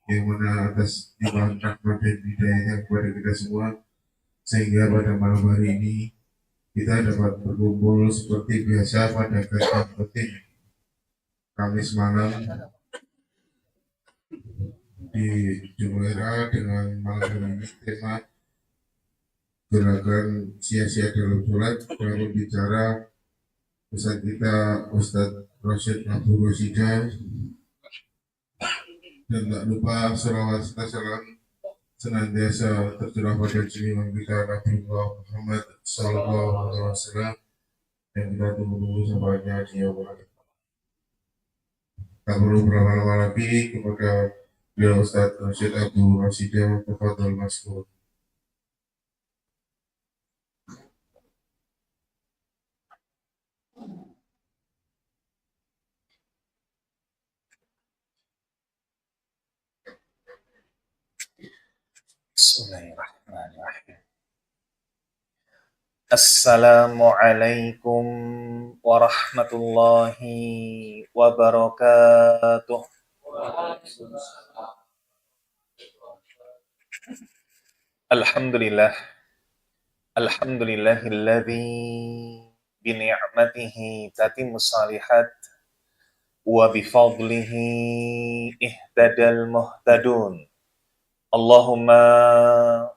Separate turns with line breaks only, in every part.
yang mana atas limpahan rahmat dan hidayahnya kepada kita semua, sehingga pada malam hari ini kita dapat berkumpul seperti biasa pada kajian penting Kamis malam di Jumeirah dengan malam hari ini tema gerakan sia-sia dalam sholat yang berbicara Ustaz kita Ustadz Rosyid Abdul Rosida, dan tak lupa selawat serta salam senantiasa tercurah pada junjungan kita Nabi Muhammad Sallallahu Alaihi Wasallam yang kita tunggu-tunggu sahabatnya di awal. Tak perlu berlama-lama lagi kepada beliau Ustadz Rosyid Abdul Rosida, tafadhol maskur.
Bismillahirrahmanirrahim. Assalamualaikum warahmatullahi wabarakatuh. Alhamdulillah. Alhamdulillahilladzi bini'matihi tatimmus salihat wa bifadlihi ihtadal muhtadun. Allahumma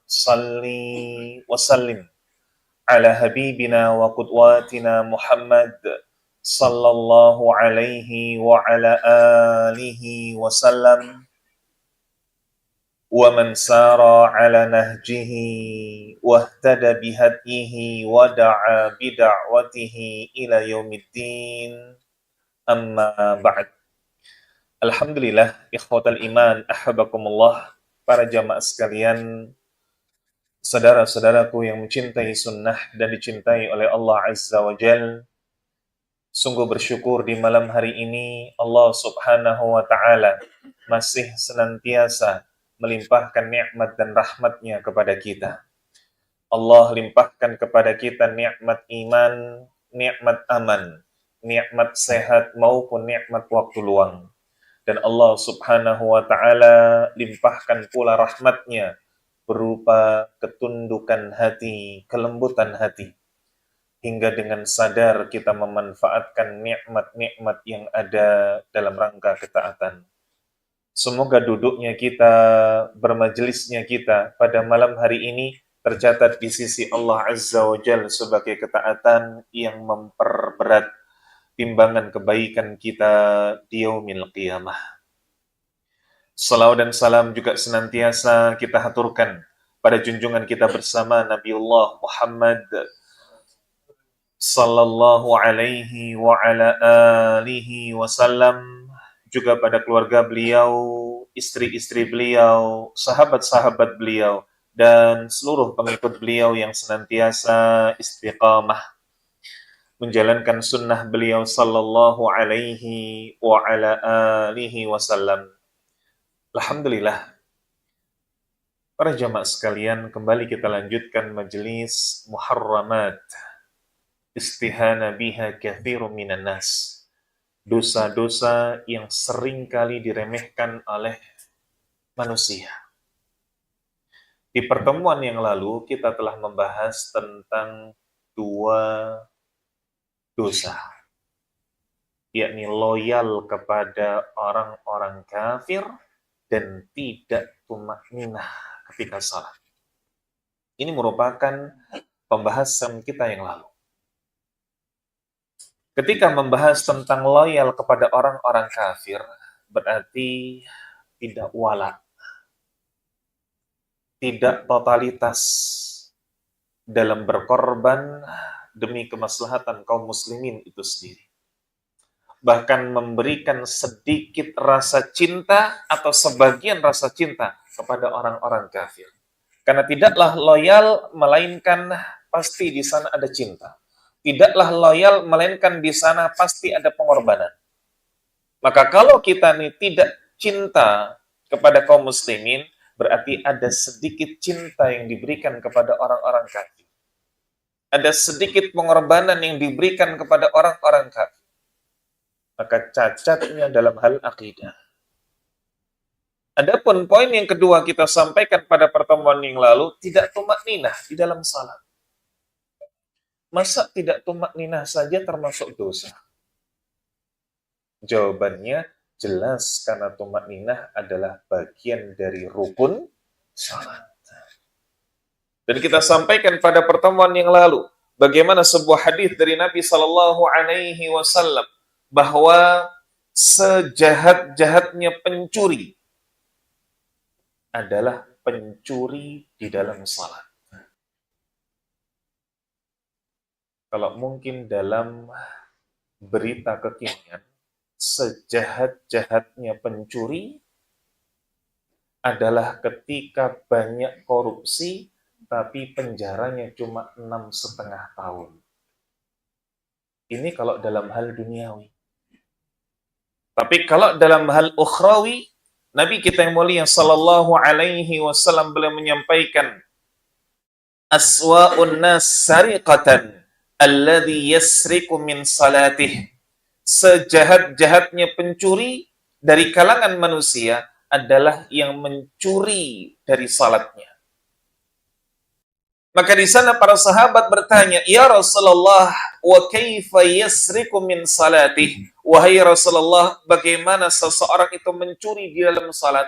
salli wa sallim ala habibina wa qudwatina Muhammad sallallahu alaihi wa ala alihi wa sallam wa man sara ala nahjihi wa ihtada bihadihi wa da'a bida'watihi ila yaumiddin, amma ba'd. Alhamdulillah, ikhwatal iman, ahabakumullah, para jamaah sekalian, saudara-saudaraku yang mencintai sunnah dan dicintai oleh Allah Azza wa Jal. Sungguh bersyukur di malam hari ini Allah Subhanahu wa Ta'ala masih senantiasa melimpahkan nikmat dan rahmatnya kepada kita. Allah limpahkan kepada kita nikmat iman, nikmat aman, nikmat sehat maupun nikmat waktu luang. Dan Allah Subhanahu wa Ta'ala limpahkan pula rahmatnya berupa ketundukan hati, kelembutan hati, hingga dengan sadar kita memanfaatkan nikmat-nikmat yang ada dalam rangka ketaatan. Semoga duduknya kita, bermajelisnya kita pada malam hari ini tercatat di sisi Allah Azza wa Jalla sebagai ketaatan yang memperberat timbangan kebaikan kita di yaumil qiyamah. Salawat dan salam juga senantiasa kita haturkan pada junjungan kita bersama Nabiullah Muhammad sallallahu alaihi wa ala alihi wasallam, juga pada keluarga beliau, istri-istri beliau, sahabat-sahabat beliau, dan seluruh pengikut beliau yang senantiasa istiqamah menjalankan sunnah beliau sallallahu alaihi wa ala alihi wasallam. Alhamdulillah, para jamaah sekalian, kembali kita lanjutkan majelis muharramat istihana biha katsirun minan nas. Dosa-dosa yang sering kali diremehkan oleh manusia. Di pertemuan yang lalu kita telah membahas tentang dua dosa, yakni loyal kepada orang-orang kafir dan tidak tumakninah ketika salat. Ini merupakan pembahasan kita yang lalu. Ketika membahas tentang loyal kepada orang-orang kafir, berarti tidak wala, tidak totalitas dalam berkorban demi kemaslahatan kaum muslimin itu sendiri. Bahkan memberikan sedikit rasa cinta atau sebagian rasa cinta kepada orang-orang kafir. Karena tidaklah loyal, melainkan pasti di sana ada cinta. Tidaklah loyal, melainkan di sana pasti ada pengorbanan. Maka kalau kita nih tidak cinta kepada kaum muslimin, berarti ada sedikit cinta yang diberikan kepada orang-orang kafir. Ada sedikit pengorbanan yang diberikan kepada orang-orang kafir. Maka cacatnya dalam hal akidah. Adapun poin yang kedua kita sampaikan pada pertemuan yang lalu, tidak tumakninah di dalam salat. Masa tidak tumakninah saja termasuk dosa? Jawabannya jelas karena tumakninah adalah bagian dari rukun salat. Dan kita sampaikan pada pertemuan yang lalu bagaimana sebuah hadis dari Nabi Shallallahu Alaihi Wasallam bahwa sejahat-jahatnya pencuri adalah pencuri di dalam salat. Kalau mungkin dalam berita kekinian, sejahat-jahatnya pencuri adalah ketika banyak korupsi, tapi penjaranya cuma 6,5 tahun. Ini kalau dalam hal duniawi. Tapi kalau dalam hal ukhrawi, Nabi kita yang mulia sallallahu alaihi wasallam beliau menyampaikan aswa'un nas sariqatan alladhi yasriku min salatih. Sejahat-jahatnya pencuri dari kalangan manusia adalah yang mencuri dari salatnya. Maka di sana para sahabat bertanya, "Ya Rasulullah, wa kaifa yasriku min salatih?" Wahai Rasulullah, bagaimana seseorang itu mencuri di dalam salat?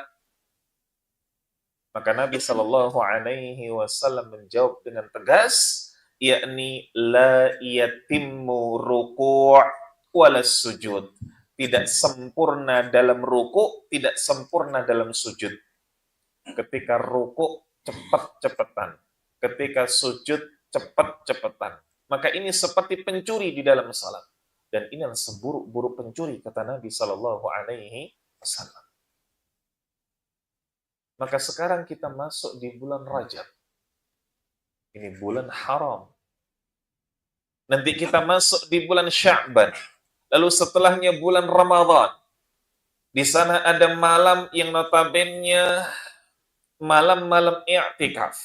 Maka Nabi Shallallahu alaihi wasallam menjawab dengan tegas, yakni la yatimmu ruku' wala sujud. Tidak sempurna dalam ruku', tidak sempurna dalam sujud. Ketika ruku' cepat-cepatan, ketika sujud cepat-cepatan. Maka ini seperti pencuri di dalam salat. Dan ini adalah seburuk-buruk pencuri, kata Nabi Shallallahu Alaihi Wasallam. Maka sekarang kita masuk di bulan Rajab. Ini bulan haram. Nanti kita masuk di bulan Sya'ban. Lalu setelahnya bulan Ramadan. Di sana ada malam yang notabene malam-malam i'tikaf.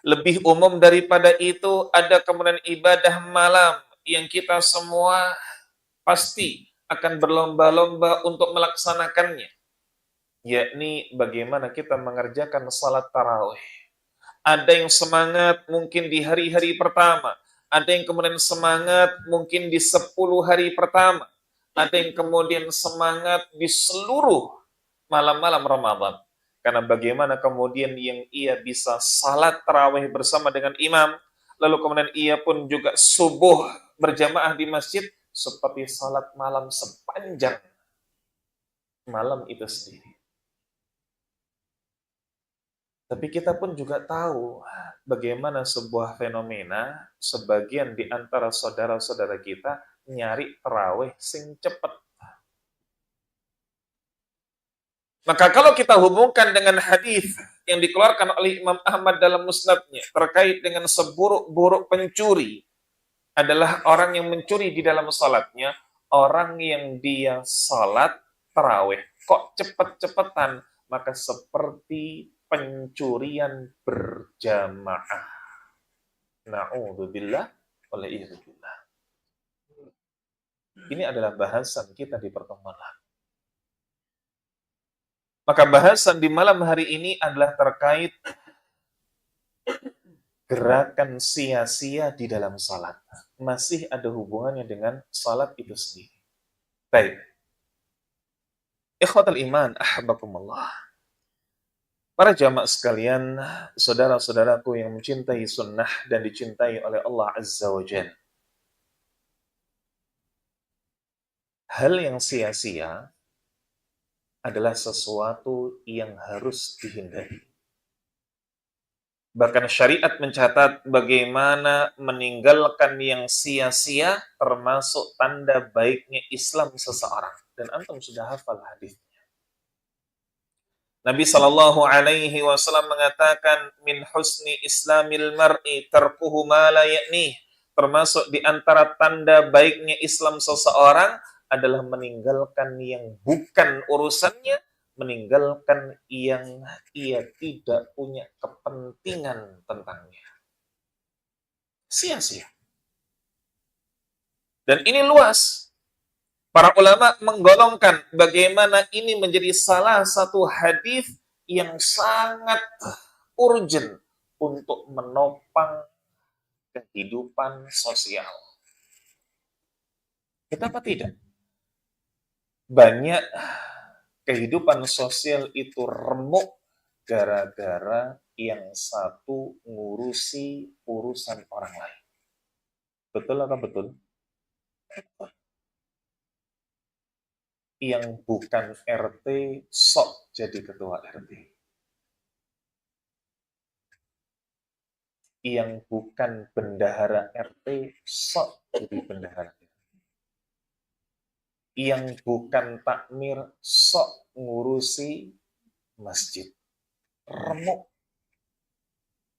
Lebih umum daripada itu, ada kemudian ibadah malam yang kita semua pasti akan berlomba-lomba untuk melaksanakannya. Yakni bagaimana kita mengerjakan salat tarawih. Ada yang semangat mungkin di hari-hari pertama. Ada yang kemudian semangat mungkin di 10 hari pertama. Ada yang kemudian semangat di seluruh malam-malam Ramadan. Karena bagaimana kemudian yang ia bisa salat tarawih bersama dengan imam, lalu kemudian ia pun juga subuh berjamaah di masjid, seperti salat malam sepanjang malam itu sendiri. Tapi kita pun juga tahu bagaimana sebuah fenomena, sebagian di antara saudara-saudara kita nyari tarawih sing cepet. Maka kalau kita hubungkan dengan hadis yang dikeluarkan oleh Imam Ahmad dalam musnadnya terkait dengan seburuk-buruk pencuri adalah orang yang mencuri di dalam salatnya, orang yang dia salat tarawih kok cepet-cepetan, maka seperti pencurian berjamaah. Na'udzubillah oleh izubillah. Ini adalah bahasan kita di pertemuan lalu. Maka bahasan di malam hari ini adalah terkait gerakan sia-sia di dalam salat. Masih ada hubungannya dengan salat itu sendiri. Baik. Ikhwatal iman, ahbakumullah. Para jamaah sekalian, saudara-saudaraku yang mencintai sunnah dan dicintai oleh Allah Azza wa Jalla. Hal yang sia-sia adalah sesuatu yang harus dihindari. Bahkan syariat mencatat bagaimana meninggalkan yang sia-sia termasuk tanda baiknya Islam seseorang. Dan antum sudah hafal hadisnya. Nabi Shallallahu Alaihi Wasallam mengatakan min husni islamil mar'i tarkuhu ma la ya'nih. Termasuk di antara tanda baiknya Islam seseorang adalah meninggalkan yang bukan urusannya, meninggalkan yang ia tidak punya kepentingan tentangnya. Sia-sia. Dan ini luas. Para ulama menggolongkan bagaimana ini menjadi salah satu hadis yang sangat urgent untuk menopang kehidupan sosial. Kenapa tidak? Banyak kehidupan sosial itu remuk gara-gara yang satu ngurusi urusan orang lain. Betul atau betul? Yang bukan RT sok jadi ketua RT. Yang bukan bendahara RT sok jadi bendahara RT. Yang bukan takmir sok ngurusi masjid. Remuk.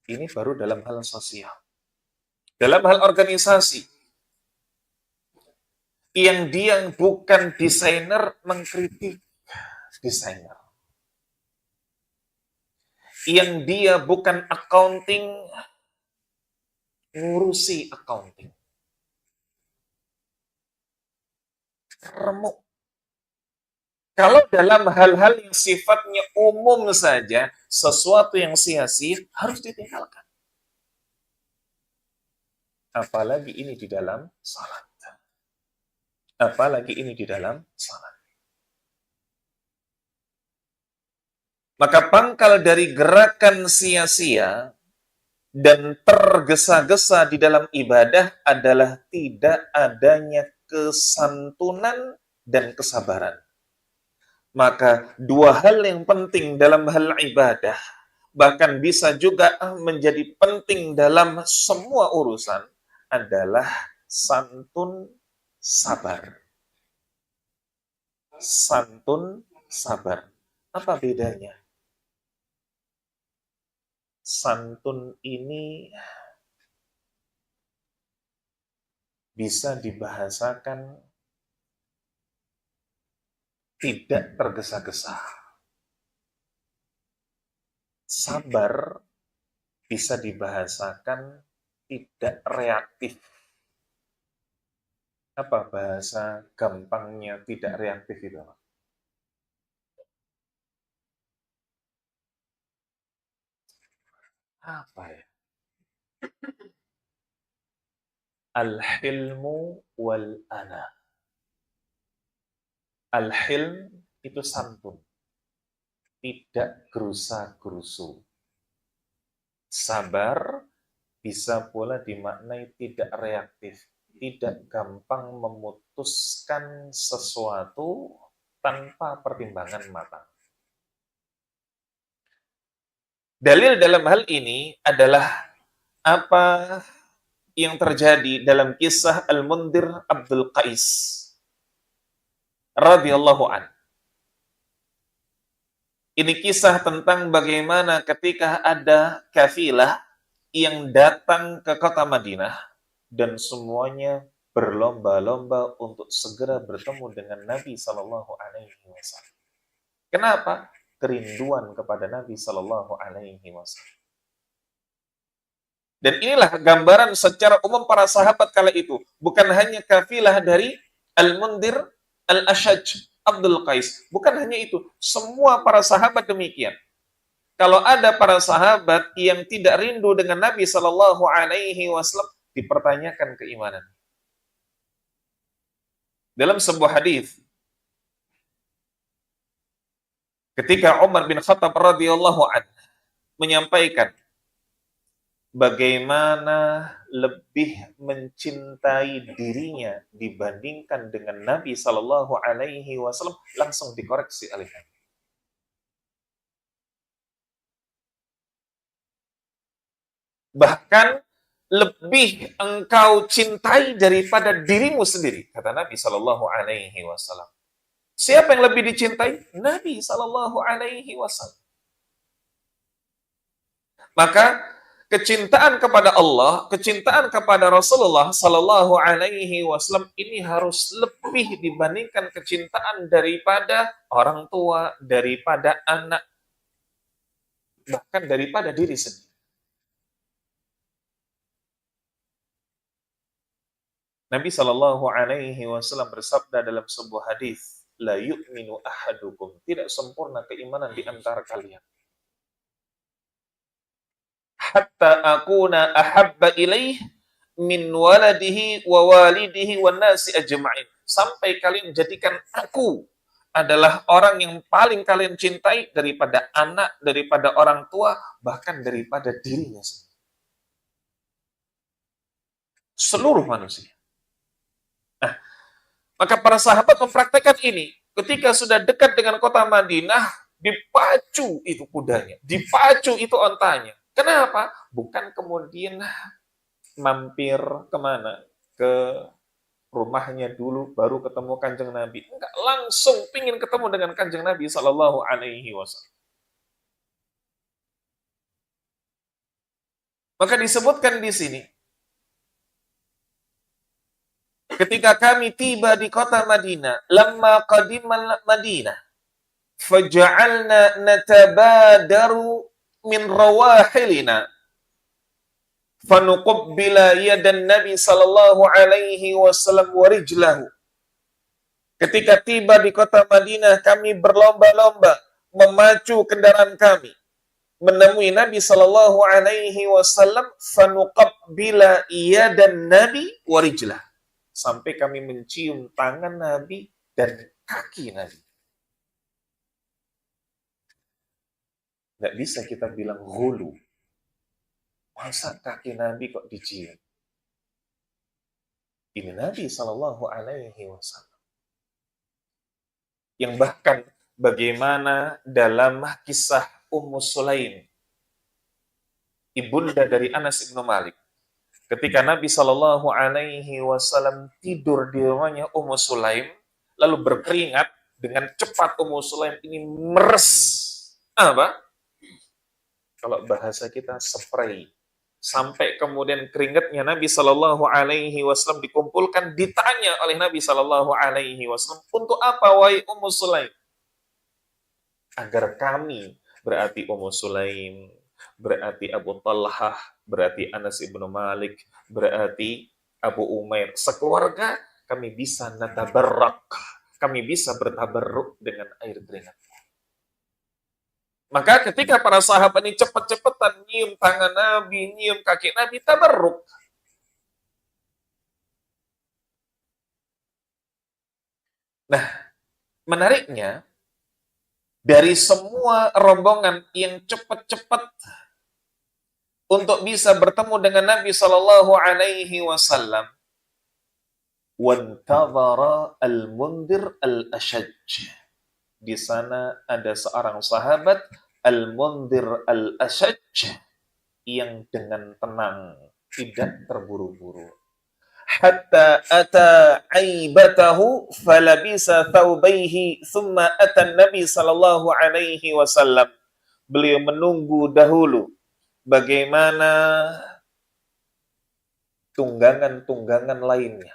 Ini baru dalam hal sosial. Dalam hal organisasi, yang dia bukan desainer mengkritik desainer. Yang dia bukan accounting ngurusi accounting. Remuk. Kalau dalam hal-hal yang sifatnya umum saja, sesuatu yang sia-sia harus ditinggalkan. Apalagi ini di dalam salat. Apalagi ini di dalam salat. Maka pangkal dari gerakan sia-sia dan tergesa-gesa di dalam ibadah adalah tidak adanya kesantunan dan kesabaran. Maka dua hal yang penting dalam hal ibadah, bahkan bisa juga menjadi penting dalam semua urusan, adalah santun, sabar. Santun, sabar. Apa bedanya? Santun ini bisa dibahasakan tidak tergesa-gesa. Sabar bisa dibahasakan tidak reaktif. Apa bahasa gampangnya tidak reaktif itu? Apa ya? Al-hilmu wal-ana. Al-hilm itu santun. Tidak gerusa-gerusu. Sabar bisa pula dimaknai tidak reaktif. Tidak gampang memutuskan sesuatu tanpa pertimbangan matang. Dalil dalam hal ini adalah apa yang terjadi dalam kisah Al-Mundhir Abdul Qais radhiyallahu an. Ini kisah tentang bagaimana ketika ada kafilah yang datang ke kota Madinah dan semuanya berlomba-lomba untuk segera bertemu dengan Nabi Sallallahu Alaihi Wasallam. Kenapa? Kerinduan kepada Nabi Sallallahu Alaihi Wasallam. Dan inilah gambaran secara umum para sahabat kala itu. Bukan hanya kafilah dari Al-Mundhir, Al-Ashaj, Abdul Qais. Bukan hanya itu. Semua para sahabat demikian. Kalau ada para sahabat yang tidak rindu dengan Nabi Sallallahu Alaihi Wasallam, dipertanyakan keimanan. Dalam sebuah hadis, ketika Umar bin Khattab radhiyallahu anhu menyampaikan bagaimana lebih mencintai dirinya dibandingkan dengan Nabi Sallallahu Alaihi Wasallam, langsung dikoreksi oleh Nabi. Bahkan lebih engkau cintai daripada dirimu sendiri, kata Nabi Sallallahu Alaihi Wasallam. Siapa yang lebih dicintai? Nabi Sallallahu Alaihi Wasallam. Maka kecintaan kepada Allah, kecintaan kepada Rasulullah Sallallahu Alaihi Wasallam ini harus lebih dibandingkan kecintaan daripada orang tua, daripada anak, bahkan daripada diri sendiri. Nabi Shallallahu Alaihi Wasallam bersabda dalam sebuah hadis, la yu'minu ahadukum, tidak sempurna keimanan di antara kalian. Hatta akuna ahabba ilaih min waladihi wa walidihi wa nasi ajma'in. Sampai kalian jadikan aku adalah orang yang paling kalian cintai daripada anak, daripada orang tua, bahkan daripada dirinya sendiri. Seluruh manusia. Nah, maka para sahabat mempraktekkan ini. Ketika sudah dekat dengan kota Madinah, dipacu itu kudanya, dipacu itu ontanya. Kenapa? Bukan kemudian mampir kemana? Ke rumahnya dulu, baru ketemu Kanjeng Nabi. Enggak, langsung pingin ketemu dengan Kanjeng Nabi Sallallahu Alaihi Wasallam. Maka disebutkan di sini, ketika kami tiba di kota Madinah, lamma qadimal Madinah, faja'alna natabadaru min rawahilina, fanuqabbila yadan Nabi sallallahu alaihi wasallam wa rijlahu. Ketika tiba di kota Madinah, kami berlomba-lomba memacu kendaraan kami menemui Nabi sallallahu alaihi wasallam, fanuqabbila yadan Nabi wa rijlahu. Sampai kami mencium tangan Nabi dan kaki Nabi. Nggak bisa kita bilang ghulu. Masa kaki Nabi kok dicium? Ini Nabi Shallallahu Alaihi Wasallam. Yang bahkan bagaimana dalam kisah Ummu Sulaim, ibunda dari Anas bin Malik, ketika Nabi Shallallahu Alaihi Wasallam tidur di rumahnya Ummu Sulaim, lalu berkeringat dengan cepat. Ummu Sulaim ini meres. Apa? Kalau bahasa kita spray. Sampai kemudian keringatnya Nabi Shallallahu Alaihi Wasallam dikumpulkan, ditanya oleh Nabi Shallallahu Alaihi Wasallam, untuk apa wahai Ummu Sulaim? Agar kami, berarti Ummu Sulaim, berarti Abu Talhah, berarti Anas ibnu Malik, berarti Abu Umair, sekeluarga kami bisa natabarrak, kami bisa bertabarruk dengan air keringat. Maka ketika para sahabat ini cepat-cepatan nyium tangan Nabi, nyium kaki Nabi, tabarruk. Nah, menariknya, dari semua rombongan yang cepat-cepat untuk bisa bertemu dengan Nabi Shallallahu Alaihi Wasallam, wantadhara al-Mundhir al-Ashaj. Di sana ada seorang sahabat, Al-Mundhir al-Ashaj, yang dengan tenang, tidak terburu-buru. Hatta ata aibatahu falabisa thawbaihi thumma ata Nabi sallallahu alaihi wasallam. Beliau menunggu dahulu bagaimana tunggangan-tunggangan lainnya.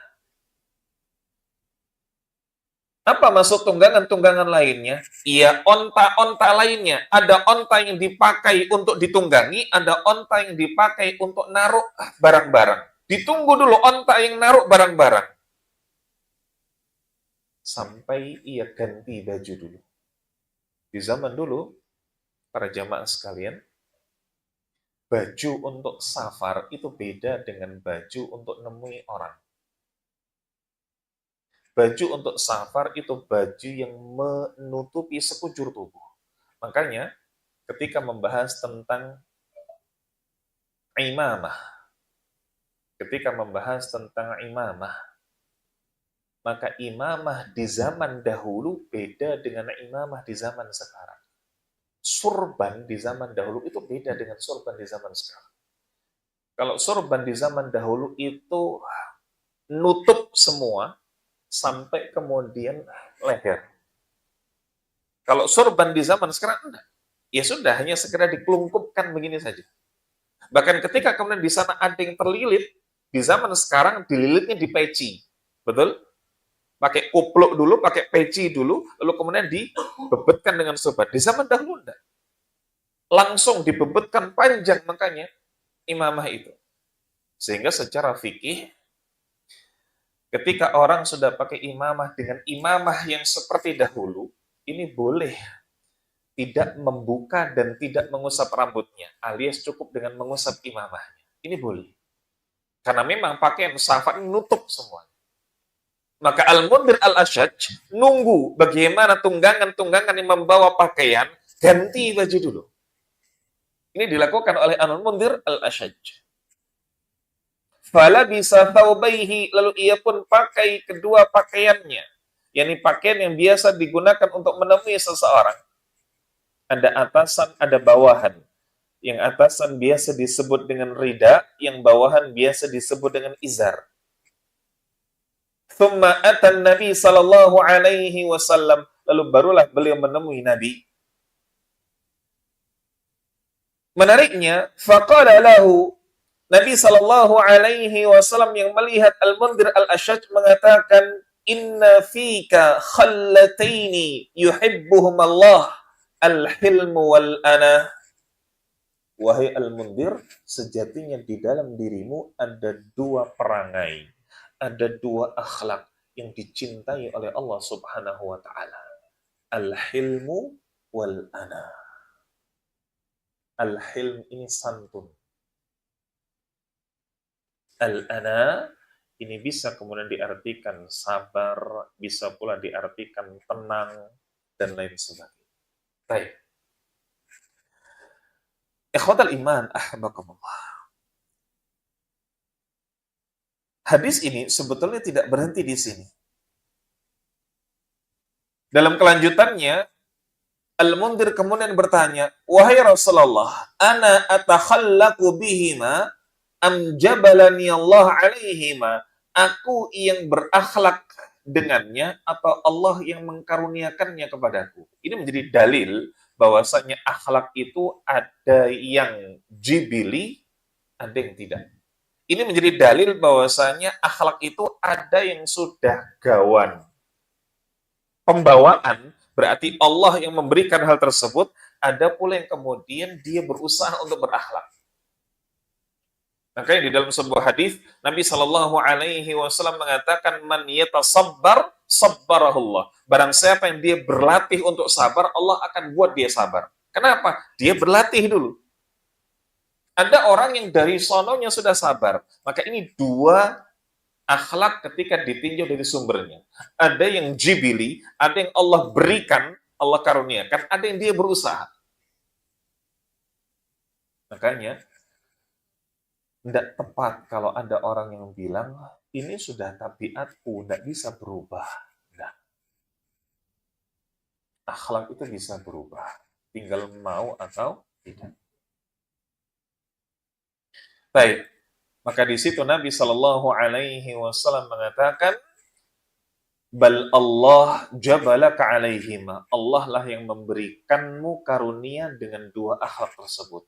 Apa maksud tunggangan-tunggangan lainnya? Iya, onta-onta lainnya. Ada onta yang dipakai untuk ditunggangi, ada onta yang dipakai untuk naruh barang-barang. Ditunggu dulu onta yang naruh barang-barang. Sampai ia ganti baju dulu. Di zaman dulu, para jamaah sekalian, baju untuk safar itu beda dengan baju untuk nemui orang. Baju untuk safar itu baju yang menutupi sekujur tubuh. Makanya ketika membahas tentang imamah, maka imamah di zaman dahulu beda dengan imamah di zaman sekarang. Surban di zaman dahulu itu beda dengan surban di zaman sekarang. Kalau surban di zaman dahulu itu nutup semua, sampai kemudian leher. Kalau sorban di zaman sekarang enggak. Ya sudah, hanya sekedar dikelungkupkan begini saja. Bahkan ketika kemudian di sana ada yang terlilit, di zaman sekarang dililitnya di peci. Betul? Pakai kupluk dulu, pakai peci dulu, lalu kemudian dibebetkan dengan sorban. Di zaman dahulu enggak. Langsung dibebetkan panjang, makanya imamah itu. Sehingga secara fikih Ketika orang sudah pakai imamah dengan imamah yang seperti dahulu, ini boleh tidak membuka dan tidak mengusap rambutnya, alias cukup dengan mengusap imamahnya. Ini boleh. Karena memang pakaian syafat nutup semua. Maka Al-Mundhir Al-Ashaj nunggu bagaimana tunggangan-tunggangan yang membawa pakaian, ganti baju dulu. Ini dilakukan oleh Al-Mundhir Al-Ashaj. Fala bisa thawbaihi, lalu ia pun pakai kedua pakaiannya. Yakni pakaian yang biasa digunakan untuk menemui seseorang. Ada atasan, ada bawahan. Yang atasan biasa disebut dengan rida, yang bawahan biasa disebut dengan izar. Thumma atan Nabi sallallahu alaihi wasallam, lalu barulah beliau menemui Nabi. Menariknya, faqala lahu, Nabi sallallahu alaihi wasallam yang melihat Al-Mundhir Al-Ashaj mengatakan, inna fika khallataini yuhibbuhum Allah, al-hilmu wal ana. Wahai Al-Mundhir, sejatinya di dalam dirimu ada dua perangai, ada dua akhlak yang dicintai oleh Allah Subhanahu wa taala. Al-hilmu wal ana. Al-hilm ini santun. Al-ana ini bisa kemudian diartikan sabar, bisa pula diartikan tenang, dan lain sebagainya. Baik. Ikhwatal iman, ahbakumullah. Hadis ini sebetulnya tidak berhenti di sini. Dalam kelanjutannya, Al-Mundhir kemudian bertanya, wahai Rasulullah, ana atakhallaqu bihima am jabalani Allah alaihima? Aku yang berakhlak dengannya atau Allah yang mengkaruniakannya kepadaku? Ini menjadi dalil bahwasanya akhlak itu ada yang jibili, ada yang tidak. Ini menjadi dalil bahwasanya akhlak itu ada yang sudah gawan. Pembawaan berarti Allah yang memberikan hal tersebut, ada pula yang kemudian dia berusaha untuk berakhlak. Makanya di dalam sebuah hadis Nabi Shallallahu Alaihi Wasallam mengatakan, man yatasabbar sabbarahullah. Barang siapa yang dia berlatih untuk sabar, Allah akan buat dia sabar. Kenapa? Dia berlatih dulu. Ada orang yang dari sononya sudah sabar. Maka ini dua akhlak ketika ditinjau dari sumbernya. Ada yang jibili, ada yang Allah berikan, Allah karuniakan, ada yang dia berusaha. Makanya tidak tepat kalau ada orang yang bilang, ini sudah tabiatku, tidak bisa berubah. Nah, akhlak itu bisa berubah. Tinggal mau atau tidak. Baik, maka di situ Nabi Shallallahu Alaihi Wasallam mengatakan, bal Allah jabalaka alaihima. Allah lah yang memberikanmu karunia dengan dua akhlak tersebut.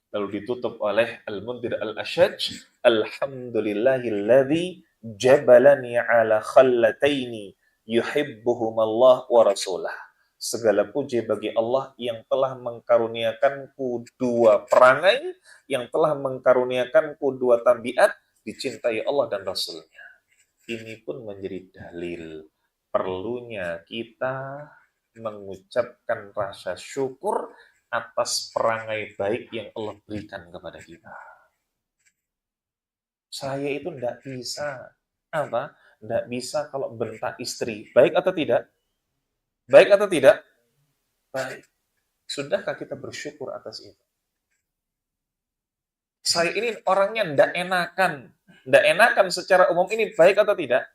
Lalu ditutup oleh Al-Mundhir Al-Ashaj, alhamdulillahilladzi jabalani ala khallataini yuhibbuhum Allah wa rasulah. Segala puji bagi Allah yang telah mengkaruniakanku dua perangai, yang telah mengkaruniakanku dua tabiat, dicintai Allah dan Rasulnya. Ini pun menjadi dalil perlunya kita mengucapkan rasa syukur atas perangai baik yang Allah berikan kepada kita. Saya itu tidak bisa, apa? Tidak bisa kalau bentak istri. Baik atau tidak? Baik atau tidak? Baik. Sudahkah kita bersyukur atas itu? Saya ini orangnya tidak enakan. Tidak enakan secara umum, ini baik atau tidak?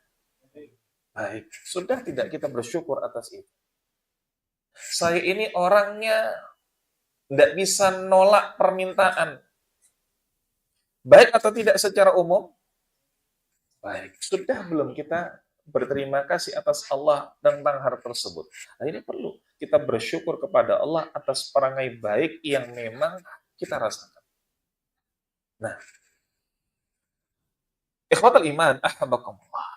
Baik. Sudah tidak kita bersyukur atas itu? Saya ini orangnya tidak bisa nolak permintaan. Baik atau tidak secara umum? Baik. Sudah belum kita berterima kasih atas Allah tentang hal tersebut? Nah, ini perlu kita bersyukur kepada Allah atas perangai baik yang memang kita rasakan. Nah, ikhwatal iman, ahbakumullah.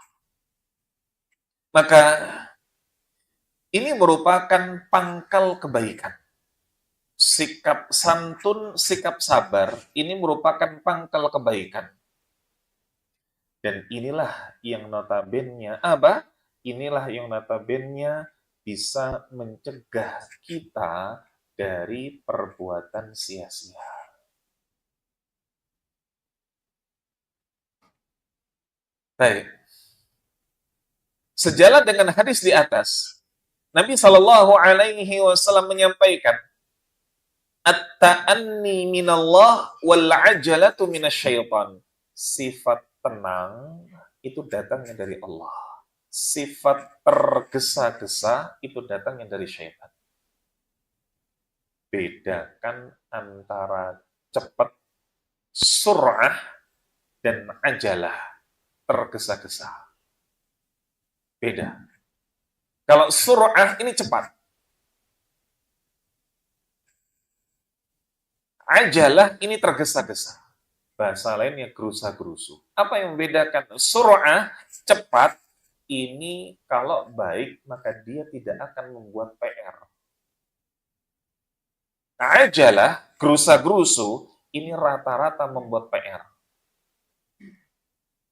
Maka ini merupakan pangkal kebaikan. Sikap santun, sikap sabar, ini merupakan pangkal kebaikan. Dan inilah yang notabene apa? Inilah yang notabene bisa mencegah kita dari perbuatan sia-sia. Baik. Sejalan dengan hadis di atas, Nabi Shallallahu Alaihi Wasallam menyampaikan, at-ta'anni minallah wal ajalatu minasyaitan. Sifat tenang itu datangnya dari Allah. Sifat tergesa-gesa itu datangnya dari syaitan. Bedakan antara cepat, sur'ah, dan ajalah, tergesa-gesa. Beda. Kalau sur'ah ini cepat. Ajalah ini tergesa-gesa. Bahasa lainnya gerusa-gerusu. Apa yang membedakan? Sur'ah, cepat, ini kalau baik, maka dia tidak akan membuat PR. Ajalah, gerusa-gerusu, ini rata-rata membuat PR.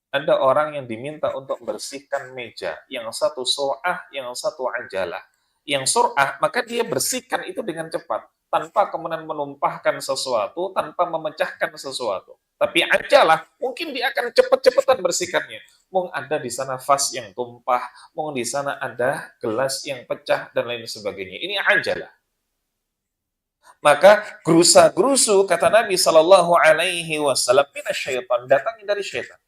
Ada orang yang diminta untuk bersihkan meja. Yang satu sur'ah, yang satu ajalah. Yang sur'ah, maka dia bersihkan itu dengan cepat. Tanpa kemudian menumpahkan sesuatu, tanpa memecahkan sesuatu. Tapi ajalah, mungkin dia akan cepat-cepatan bersihkannya. Mungkin ada di sana vas yang tumpah, mungkin di sana ada gelas yang pecah, dan lain sebagainya. Ini ajalah. Maka gerusa-gerusu, kata Nabi Shallallahu Alaihi Wasallam, minasyaitan, datangnya dari syaitan.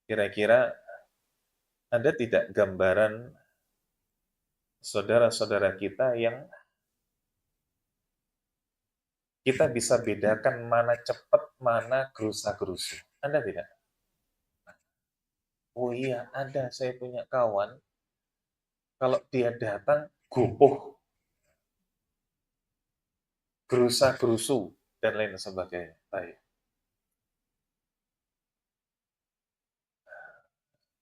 Kira-kira ada tidak gambaran saudara-saudara kita yang kita bisa bedakan mana cepat, mana gerusa-gerusu? Ada tidak? Oh iya, ada. Saya punya kawan, kalau dia datang, gupuh, gerusa-gerusu, dan lain sebagainya. Baik.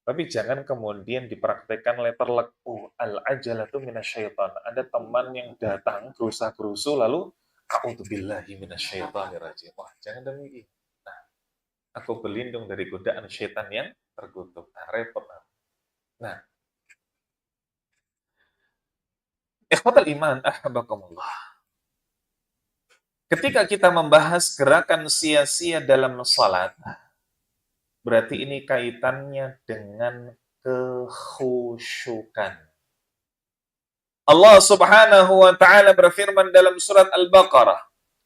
Tapi jangan kemudian dipraktekkan letter luck. Al-ajalatu minasyaitan. Ada teman yang datang, gerusa-gerusu, lalu a'udzubillahi minasyaitonirrajim. Wah, jangan demikian. Nah, aku berlindung dari godaan syaitan yang terkutuk. Nah, repot. Nah, ikhwatal iman, ahbakumullah. Ketika kita membahas gerakan sia-sia dalam salat, berarti ini kaitannya dengan kekhusyukan. Allah Subhanahu wa taala berfirman dalam surat Al-Baqarah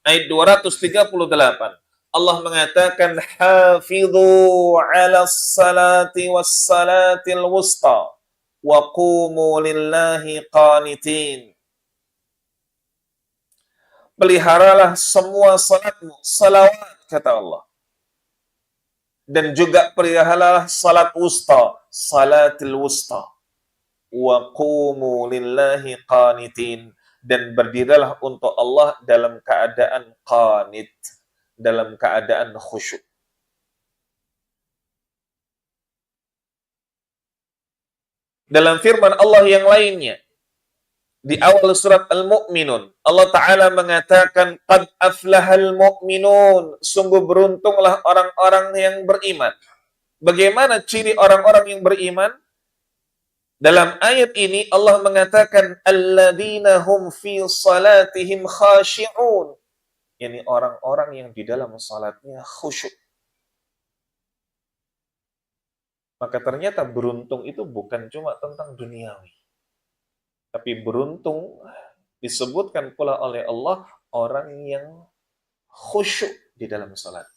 ayat 238. Allah mengatakan hafidhu 'alas salati was salatil wusta wa qumu lillahi qanitin. Peliharalah semua salatmu, salawat, kata Allah. Dan juga peliharalah salat wusta, salatil wusta. Wa qumu lillahi qanitin. Dan berdirilah untuk Allah dalam keadaan qanit, dalam keadaan khusyuk. Dalam firman Allah yang lainnya, di awal surat Al-Mu'minun, Allah Ta'ala mengatakan, Qad aflahal mu'minun, sungguh beruntunglah orang-orang yang beriman. Bagaimana ciri orang-orang yang beriman? Dalam ayat ini, Allah mengatakan, Alladzina hum fi salatihim khashi'un. Yani orang-orang yang di dalam salatnya khusyuk. Maka ternyata beruntung itu bukan cuma tentang duniawi. Tapi beruntung disebutkan pula oleh Allah orang yang khusyuk di dalam salat.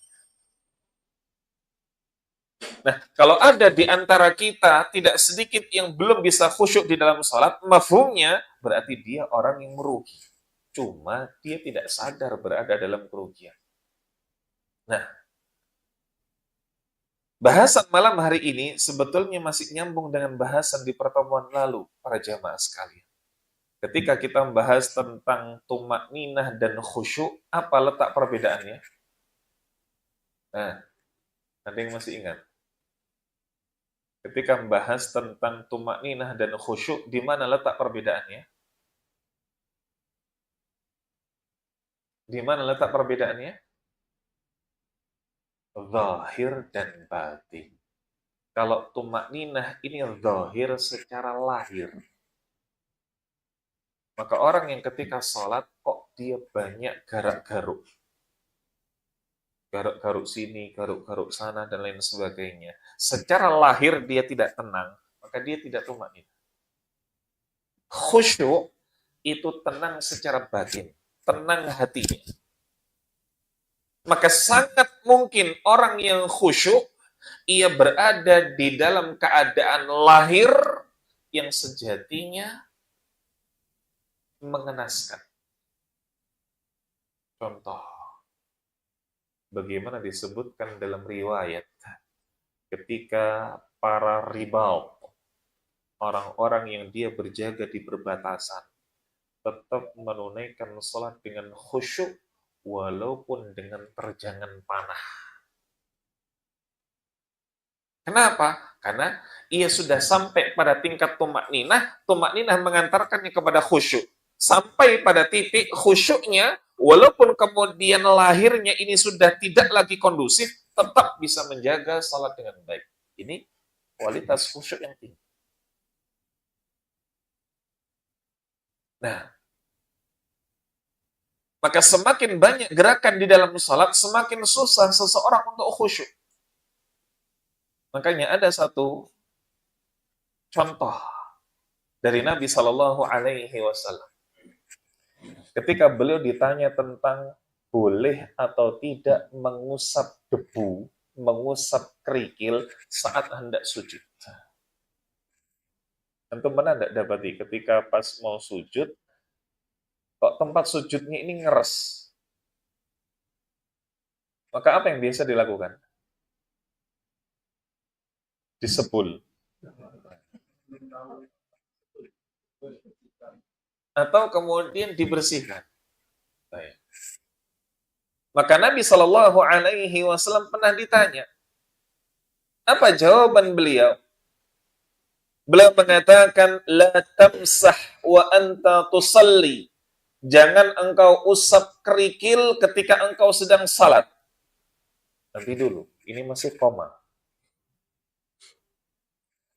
Nah, kalau ada di antara kita tidak sedikit yang belum bisa khusyuk di dalam salat, mafhumnya berarti dia orang yang merugi. Cuma dia tidak sadar berada dalam kerugian. Nah, bahasan malam hari ini sebetulnya masih nyambung dengan bahasan di pertemuan lalu, para jamaah sekalian. Ketika kita membahas tentang tumakninah dan khusyuk, apa letak perbedaannya? Nah, ada yang masih ingat? Ketika membahas tentang tumakninah dan khusyuk, di mana letak perbedaannya? Di mana letak perbedaannya? zahir dan batin. Kalau tumakninah ini zahir secara lahir. Maka orang yang ketika sholat, kok dia banyak garuk-garuk. Garuk-garuk sini, garuk-garuk sana, dan lain sebagainya. Secara lahir dia tidak tenang, maka dia tidak tumakninah. Khusyuk itu tenang secara batin, tenang hatinya. Maka sangat mungkin orang yang khusyuk, ia berada di dalam keadaan lahir yang sejatinya mengenaskan. Contoh, bagaimana disebutkan dalam riwayat ketika para ribaut, orang-orang yang dia berjaga di perbatasan, tetap menunaikan sholat dengan khusyuk walaupun dengan terjangan panah. Kenapa? Karena ia sudah sampai pada tingkat tumakninah mengantarkannya kepada khusyuk. Sampai pada titik khusyuknya, walaupun kemudian lahirnya ini sudah tidak lagi kondusif, tetap bisa menjaga salat dengan baik. Ini kualitas khusyuk yang tinggi. Nah, maka semakin banyak gerakan di dalam salat, semakin susah seseorang untuk khusyuk. Makanya ada satu contoh dari Nabi Shallallahu Alaihi Wasallam. Ketika beliau ditanya tentang boleh atau tidak mengusap debu, mengusap kerikil saat hendak sujud. Tentu mana tidak dapati ketika pas mau sujud, kok tempat sujudnya ini ngeres. Maka apa yang biasa dilakukan? Disebul. Atau kemudian dibersihkan. Baik. Maka Nabi Shallallahu Alaihi Wasallam pernah ditanya, apa jawaban beliau? Beliau mengatakan, la tamsah wa anta tusalli. Jangan engkau usap kerikil ketika engkau sedang salat. Nanti dulu, ini masih koma.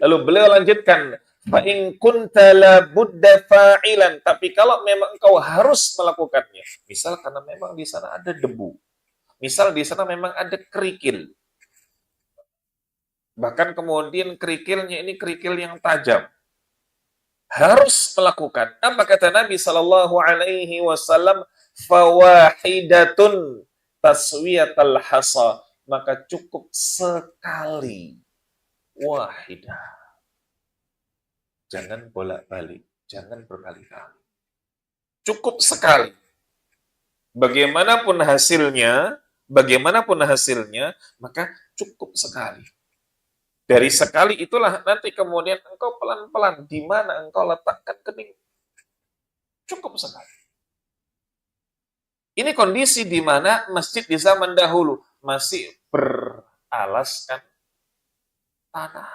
Lalu beliau lanjutkan, fa in kunta la budda fa'ilan, tapi kalau memang engkau harus melakukannya, misal karena memang di sana ada debu, misal di sana memang ada kerikil, bahkan kemudian kerikilnya ini kerikil yang tajam, harus melakukan. Apa kata Nabi Shallallahu Alaihi Wasallam? Fawahidatun taswiyatal hasa, maka cukup sekali, wahidah. Jangan bolak-balik, jangan berkali-kali. Cukup sekali. Bagaimanapun hasilnya, maka cukup sekali. Dari sekali itulah nanti kemudian engkau pelan-pelan di mana engkau letakkan kening. Cukup sekali. Ini kondisi di mana masjid di zaman dahulu masih beralaskan tanah,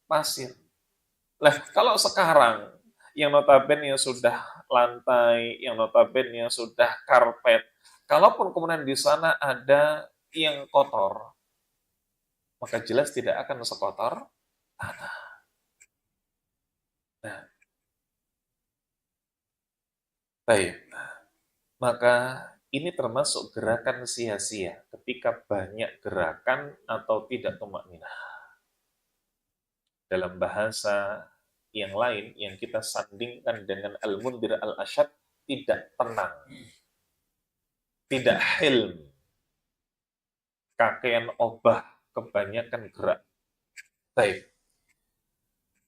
pasir. Nah, kalau sekarang yang notabene sudah lantai, yang notabene sudah karpet, kalaupun kemudian di sana ada yang kotor, maka jelas tidak akan sekotor tanah. Nah, baik. Maka ini termasuk gerakan sia-sia ketika banyak gerakan atau tidak tumakninah. Dalam bahasa yang lain yang kita sandingkan dengan Al-Mundhir Al-Asyad, tidak tenang, tidak hilm, kakean obah, kebanyakan gerak. Baik.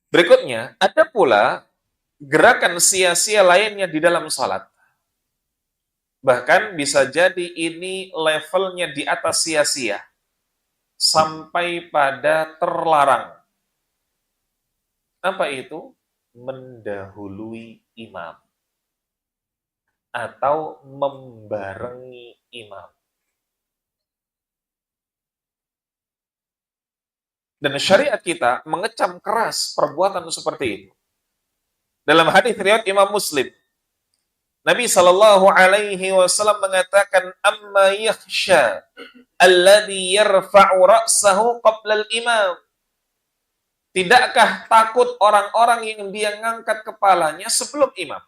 Berikutnya, ada pula gerakan sia-sia lainnya di dalam salat. Bahkan bisa jadi ini levelnya di atas sia-sia, sampai pada terlarang. Apa itu? Mendahului imam. Atau membarengi imam. Dan syariat kita mengecam keras perbuatan seperti itu. Dalam hadis riwayat Imam Muslim, Nabi Shallallahu Alaihi Wasallam mengatakan, amma yakhsha alladzi yarfa'u ra'sahu qabla al-imam. Tidakkah takut orang-orang yang dia ngangkat kepalanya sebelum imam?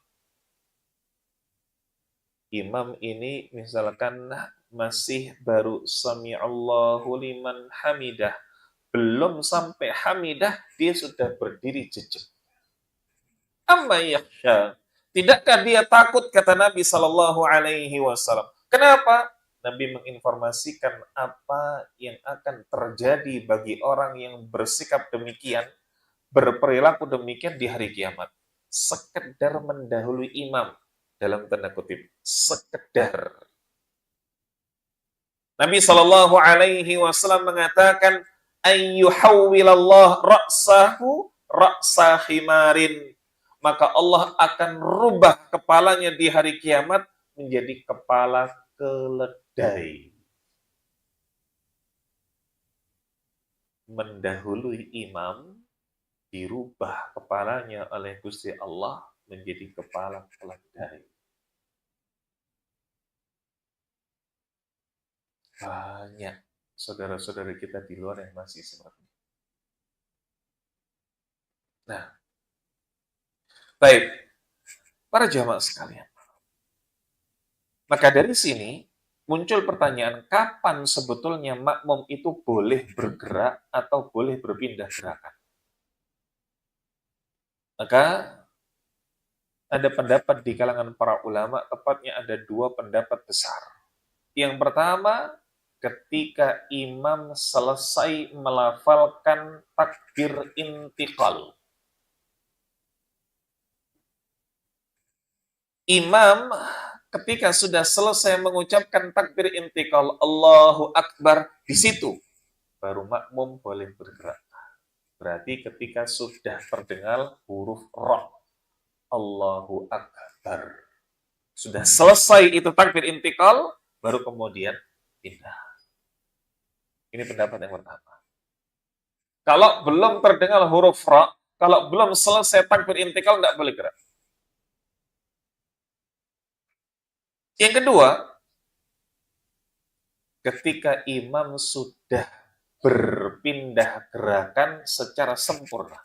Imam ini misalkan masih baru sami'allahu liman hamidah, belum sampai hamidah dia sudah berdiri jejak. Amma yakhsha, tidakkah dia takut, kata Nabi sallallahu alaihi wasallam. Kenapa? Nabi menginformasikan apa yang akan terjadi bagi orang yang bersikap demikian, berperilaku demikian di hari kiamat. Sekedar mendahului imam, dalam tanda kutip, sekedar. Nabi sallallahu alaihi wasallam mengatakan, ayyuhawwilallah ra'sahu ra'sa khimarin. Maka Allah akan rubah kepalanya di hari kiamat menjadi kepala keledai. Mendahului imam, dirubah kepalanya oleh Gusti Allah menjadi kepala keledai. Banyak saudara-saudara kita di luar yang masih seperti itu. Nah, baik, para jamaah sekalian. Maka dari sini muncul pertanyaan, kapan sebetulnya makmum itu boleh bergerak atau boleh berpindah gerakan? Maka ada pendapat di kalangan para ulama, tepatnya ada dua pendapat besar. Yang pertama, ketika imam selesai melafalkan takbir intiqal. Imam ketika sudah selesai mengucapkan takbir intiqal, Allahu Akbar, di situ baru makmum boleh bergerak. Berarti ketika sudah terdengar huruf ra, Allahu Akbar. Sudah selesai itu takbir intiqal, baru kemudian pindah. Ini pendapat yang pertama. Kalau belum terdengar huruf ra, kalau belum selesai takbir intiqal, tidak boleh gerak. Yang kedua, ketika imam sudah berpindah gerakan secara sempurna.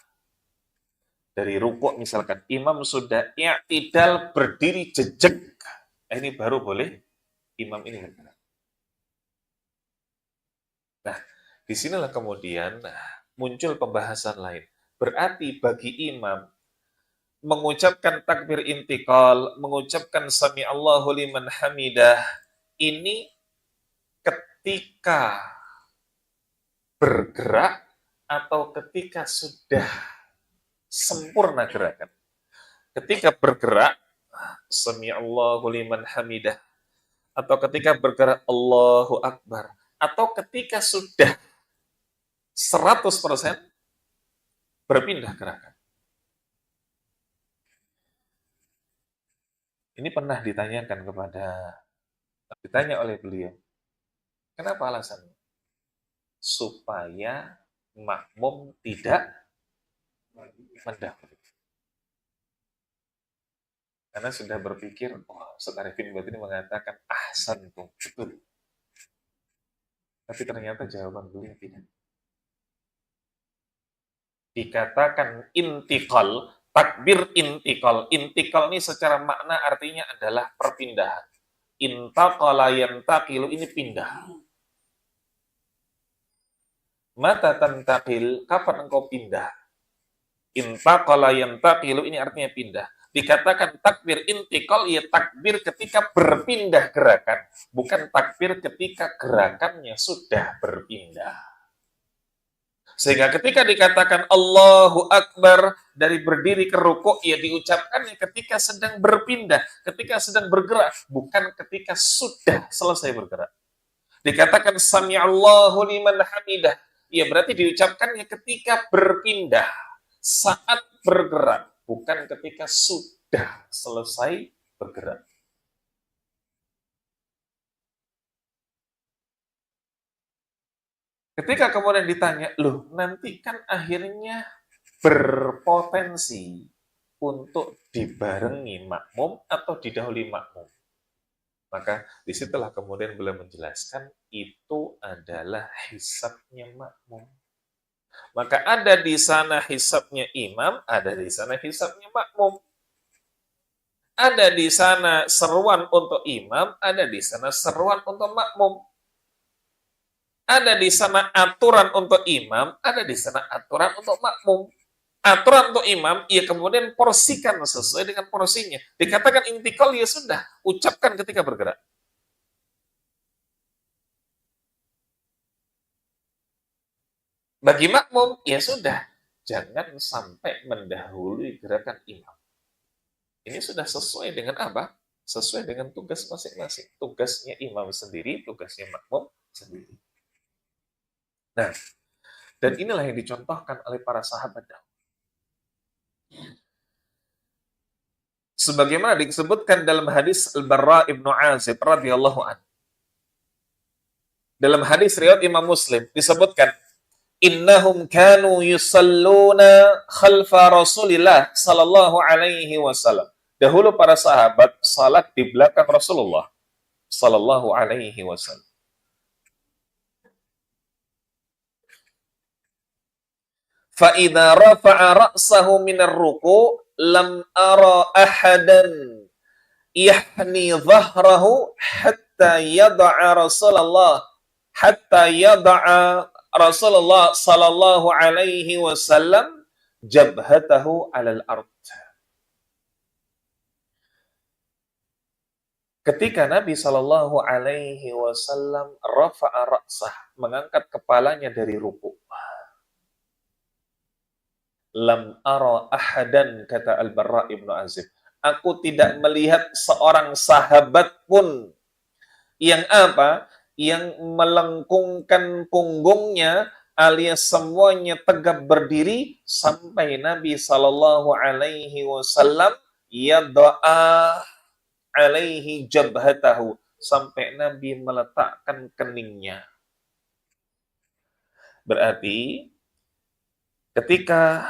Dari rukuk misalkan, imam sudah i'tidal berdiri jejak. Ini baru boleh imam ini bergerak. Nah, disinilah kemudian muncul pembahasan lain. Berarti bagi imam, mengucapkan takbir intiqal, mengucapkan sami Allahu liman hamidah, ini ketika bergerak atau ketika sudah sempurna gerakan. Ketika bergerak, sami Allahu liman hamidah, atau ketika bergerak Allahu Akbar, atau ketika sudah 100% berpindah gerakan. Ini pernah ditanya oleh beliau, kenapa alasannya? Supaya makmum tidak mendahului. Karena sudah berpikir, Ustaz Arifin Batini mengatakan, ahsan tuh, betul. Tapi ternyata jawaban beliau tidak. Dikatakan intiqal, takbir intiqal. Intiqal ini secara makna artinya adalah perpindahan. Intaqala yantaqilu, ini pindah. Mata tantaqil, kapan engkau pindah? Intaqala yantaqilu, ini artinya pindah. Dikatakan takbir intiqal, ya takbir ketika berpindah gerakan. Bukan takbir ketika gerakannya sudah berpindah. Sehingga ketika dikatakan Allahu Akbar, dari berdiri ke rukuk, ya diucapkannya ketika sedang berpindah, ketika sedang bergerak, bukan ketika sudah selesai bergerak. Dikatakan Sami Allahu liman hamidah, ya berarti diucapkannya ketika berpindah, saat bergerak, bukan ketika sudah selesai bergerak. Ketika kemudian ditanya, loh nanti kan akhirnya berpotensi untuk dibarengi makmum atau didahului makmum. Maka disitulah kemudian beliau menjelaskan itu adalah hisabnya makmum. Maka ada di sana hisabnya imam, ada di sana hisabnya makmum. Ada di sana seruan untuk imam, ada di sana seruan untuk makmum. Ada di sana aturan untuk imam, ada di sana aturan untuk makmum. Aturan untuk imam, ya kemudian porsikan sesuai dengan porsinya. Dikatakan intikal, ya sudah, ucapkan ketika bergerak. Bagi makmum, ya sudah, jangan sampai mendahului gerakan imam. Ini sudah sesuai dengan apa? Sesuai dengan tugas masing-masing. Tugasnya imam sendiri, tugasnya makmum sendiri. Nah, dan inilah yang dicontohkan oleh para sahabat dahulu. Sebagaimana disebutkan dalam hadis Al-Barra ibnu Azib radhiyallahu anhu. Dalam hadis riwayat Imam Muslim disebutkan, innahum kanu yusalluna khalfa Rasulillah sallallahu alaihi wasallam. Dahulu para sahabat salat di belakang Rasulullah sallallahu alaihi wasallam. Fa idza rafa'a ra'sahu min ar-ruku' lam ara ahadan yahni dhahrahu hatta yada'a Rasulullah sallallahu alaihi wasallam jabhatahu 'alal ard. Ketika Nabi sallallahu alaihi wasallam rafa'a ra'sah, mengangkat kepalanya dari ruku'. Lam ara ahadan, kata Al-Barra ibnu Azib, aku tidak melihat seorang sahabat pun yang apa? Yang melengkungkan punggungnya alias semuanya tegap berdiri sampai Nabi sallallahu alaihi wasallam yada'a alaihi jabhatahu, sampai Nabi meletakkan keningnya. Berarti ketika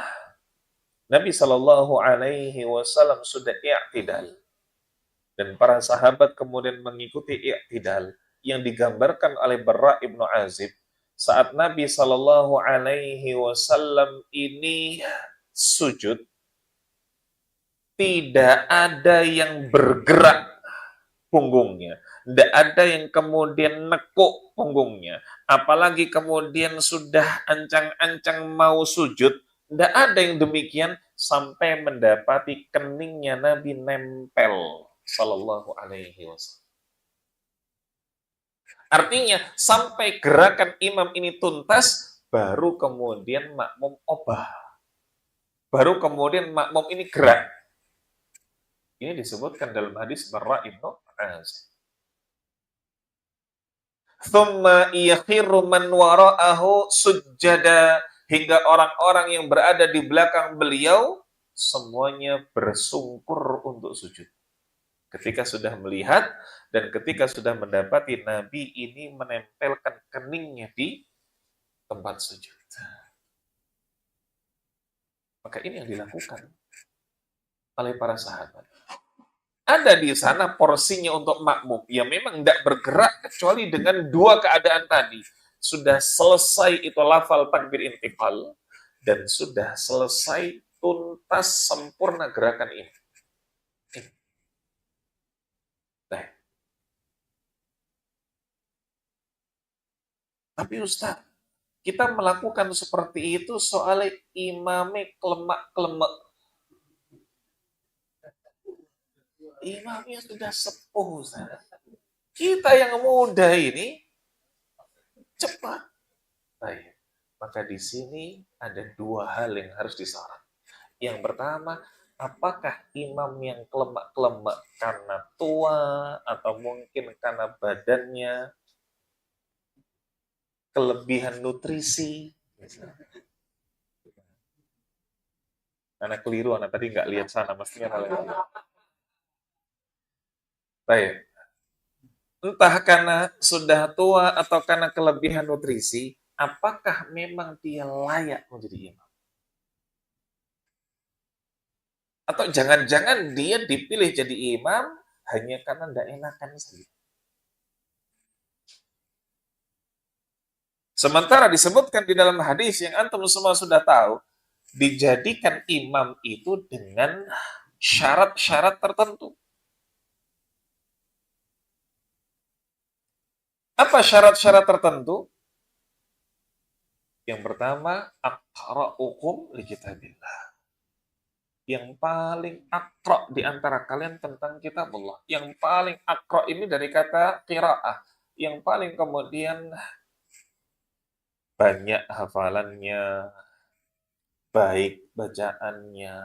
Nabi Shallallahu Alaihi Wasallam sudah i'tidal dan para sahabat kemudian mengikuti i'tidal yang digambarkan oleh Barra ibnu Azib, saat Nabi Shallallahu Alaihi Wasallam ini sujud, tidak ada yang bergerak punggungnya, tidak ada yang kemudian nekuk punggungnya, apalagi kemudian sudah ancang-ancang mau sujud, tidak ada yang demikian sampai mendapati keningnya Nabi nempel sallallahu alaihi wasallam. Artinya sampai gerakan imam ini tuntas, baru kemudian makmum obah, baru kemudian makmum ini gerak. Ini disebutkan dalam hadis Barra ibnu Azib. Thumma yakhiru man wara'ahu sujjada, hingga orang-orang yang berada di belakang beliau semuanya bersungkur untuk sujud. Ketika sudah melihat dan ketika sudah mendapati Nabi ini menempelkan keningnya di tempat sujud. Maka ini yang dilakukan oleh para sahabat. Ada di sana porsinya untuk makmum. Ya memang tidak bergerak kecuali dengan dua keadaan tadi. Sudah selesai itu lafal takbir intiqal dan sudah selesai tuntas sempurna gerakan ini. Nah. Tapi Ustaz, kita melakukan seperti itu soalnya imamnya kelemak-kelemak. Imamnya sudah sepuh, Ustaz. Kita yang muda ini cepat. Baik. Maka di sini ada dua hal yang harus disorot. Yang pertama, apakah imam yang kelemak-kelemak karena tua atau mungkin karena badannya kelebihan nutrisi? Anak keliru, anak tadi nggak lihat sana, mestinya malah. Baik. Entah karena sudah tua atau karena kelebihan nutrisi, apakah memang dia layak menjadi imam? Atau jangan-jangan dia dipilih jadi imam hanya karena tidak enakan saja. Sementara disebutkan di dalam hadis yang antum semua sudah tahu, dijadikan imam itu dengan syarat-syarat tertentu. Apa syarat-syarat tertentu? Yang pertama, aqra'ukum li kitabillah. Yang paling aqra' di antara kalian tentang kitabullah. Yang paling aqra' ini dari kata qira'ah. Yang paling kemudian banyak hafalannya, baik bacaannya,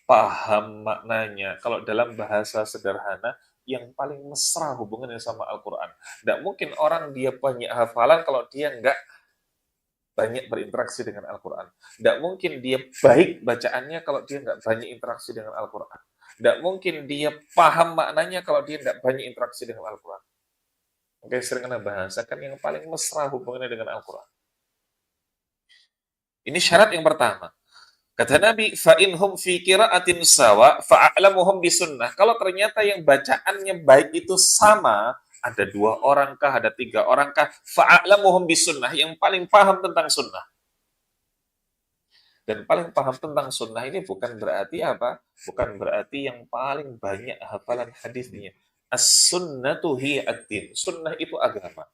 paham maknanya. Kalau dalam bahasa sederhana, yang paling mesra hubungannya sama Al-Quran. Tidak mungkin orang dia banyak hafalan kalau dia nggak banyak berinteraksi dengan Al-Quran. Tidak mungkin dia baik bacaannya kalau dia nggak banyak interaksi dengan Al-Quran. Tidak mungkin dia paham maknanya kalau dia nggak banyak interaksi dengan Al-Quran. Oke, sering Anda bahasakan yang paling mesra hubungannya dengan Al-Quran. Ini syarat yang pertama. Kata Nabi, fa'inhum fi qira'atin sawa fa'a'lamuhum bisunnah. Kalau ternyata yang bacaannya baik itu sama, ada 2 orang kah, ada 3 orang kah, fa'a'lamuhum bisunnah, yang paling paham tentang sunnah. Dan paling paham tentang sunnah ini bukan berarti apa? Bukan berarti yang paling banyak hafalan hadisnya. As-sunnatu hiya ad-din. Sunnah itu agama.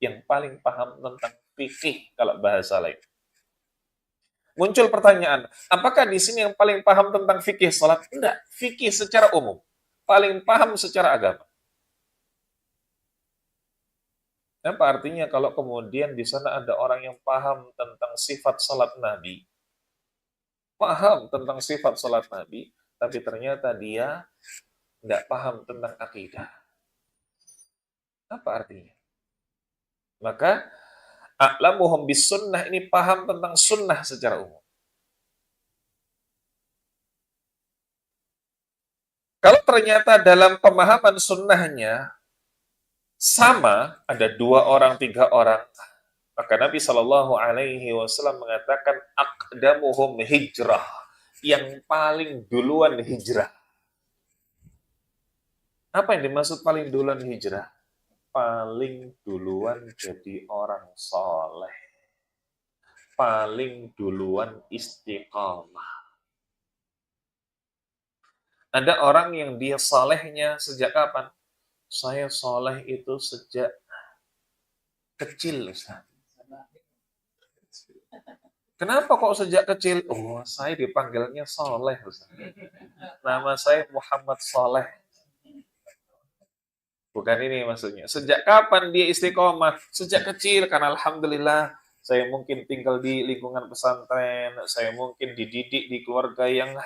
Yang paling paham tentang fikih kalau bahasa lain. Muncul pertanyaan, apakah di sini yang paling paham tentang fikih salat? Tidak, fikih secara umum. Paling paham secara agama. Apa artinya kalau kemudian di sana ada orang yang paham tentang sifat salat Nabi, paham tentang sifat salat Nabi, tapi ternyata dia tidak paham tentang akidah. Apa artinya? Maka, a'lamuhum bis sunnah ini paham tentang sunnah secara umum. Kalau ternyata dalam pemahaman sunnahnya sama, ada 2 orang, 3 orang, maka Nabi Shallallahu Alaihi Wasallam mengatakan aqdamuhum hijrah, yang paling duluan hijrah. Apa yang dimaksud paling duluan hijrah? Paling duluan jadi orang soleh, paling duluan istiqamah. Ada orang yang dia solehnya sejak kapan? Saya soleh itu sejak kecil, Ustaz. Kenapa kok sejak kecil? Oh, saya dipanggilnya soleh, Ustaz. Nama saya Muhammad Soleh. Bukan ini maksudnya. Sejak kapan dia istiqomah? Sejak kecil, karena alhamdulillah saya mungkin tinggal di lingkungan pesantren, saya mungkin dididik di keluarga yang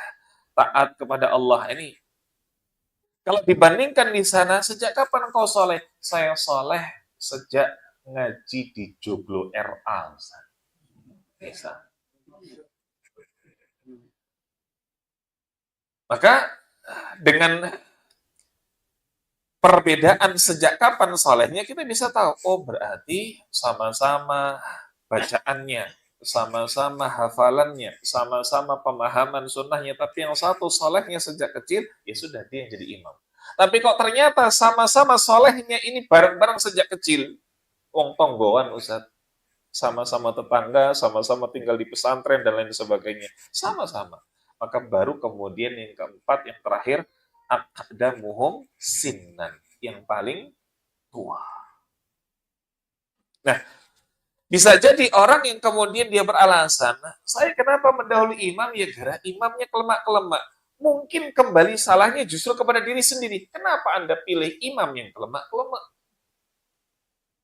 taat kepada Allah. Ini kalau dibandingkan di sana, sejak kapan engkau soleh? Saya soleh sejak ngaji di Joglo RA. Bisa. Maka dengan perbedaan sejak kapan solehnya, kita bisa tahu, oh berarti sama-sama bacaannya, sama-sama hafalannya, sama-sama pemahaman sunnahnya, tapi yang satu solehnya sejak kecil, ya sudah dia yang jadi imam. Tapi kok ternyata sama-sama solehnya ini bareng-bareng sejak kecil, wong tonggoan Ustaz, sama-sama tetangga, sama-sama tinggal di pesantren dan lain sebagainya, sama-sama. Maka baru kemudian yang keempat, yang terakhir, aqdamuhum sinnan, yang paling tua. Nah, bisa jadi orang yang kemudian dia beralasan, saya kenapa mendahului imam? Ya karena imamnya kelemak-kelemak. Mungkin kembali salahnya justru kepada diri sendiri. Kenapa Anda pilih imam yang kelemak-kelemak?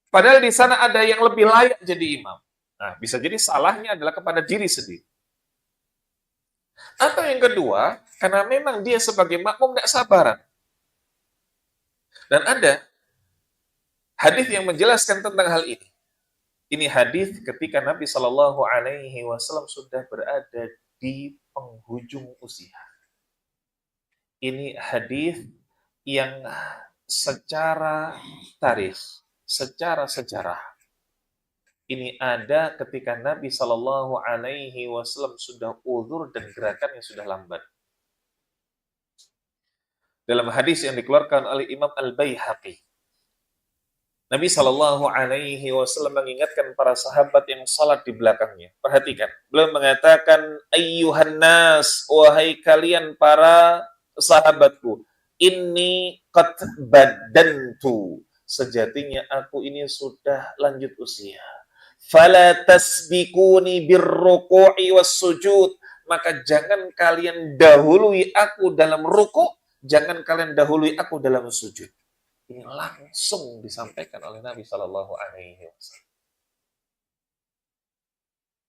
Padahal di sana ada yang lebih layak jadi imam. Nah, bisa jadi salahnya adalah kepada diri sendiri. Atau yang kedua, karena memang dia sebagai makmum tidak sabaran. Dan ada hadis yang menjelaskan tentang hal ini. Ini hadis ketika Nabi Shallallahu Alaihi Wasallam sudah berada di penghujung usia. Ini hadis yang secara tarikh, secara sejarah, ini ada ketika Nabi Shallallahu Alaihi Wasallam sudah uzur dan gerakannya sudah lambat. Dalam hadis yang dikeluarkan oleh Imam Al-Baihaqi, Nabi Shallallahu Alaihi Wasallam mengingatkan para sahabat yang salat di belakangnya. Perhatikan, beliau mengatakan, "Ayyuhan nas, wahai kalian para sahabatku, ini qad badantu. Sejatinya aku ini sudah lanjut usia. Fala tasbikuni birruku'i was sujud. Maka jangan kalian dahului aku dalam ruku, jangan kalian dahului aku dalam sujud." Ini langsung disampaikan oleh Nabi Shallallahu Alaihi Wasallam.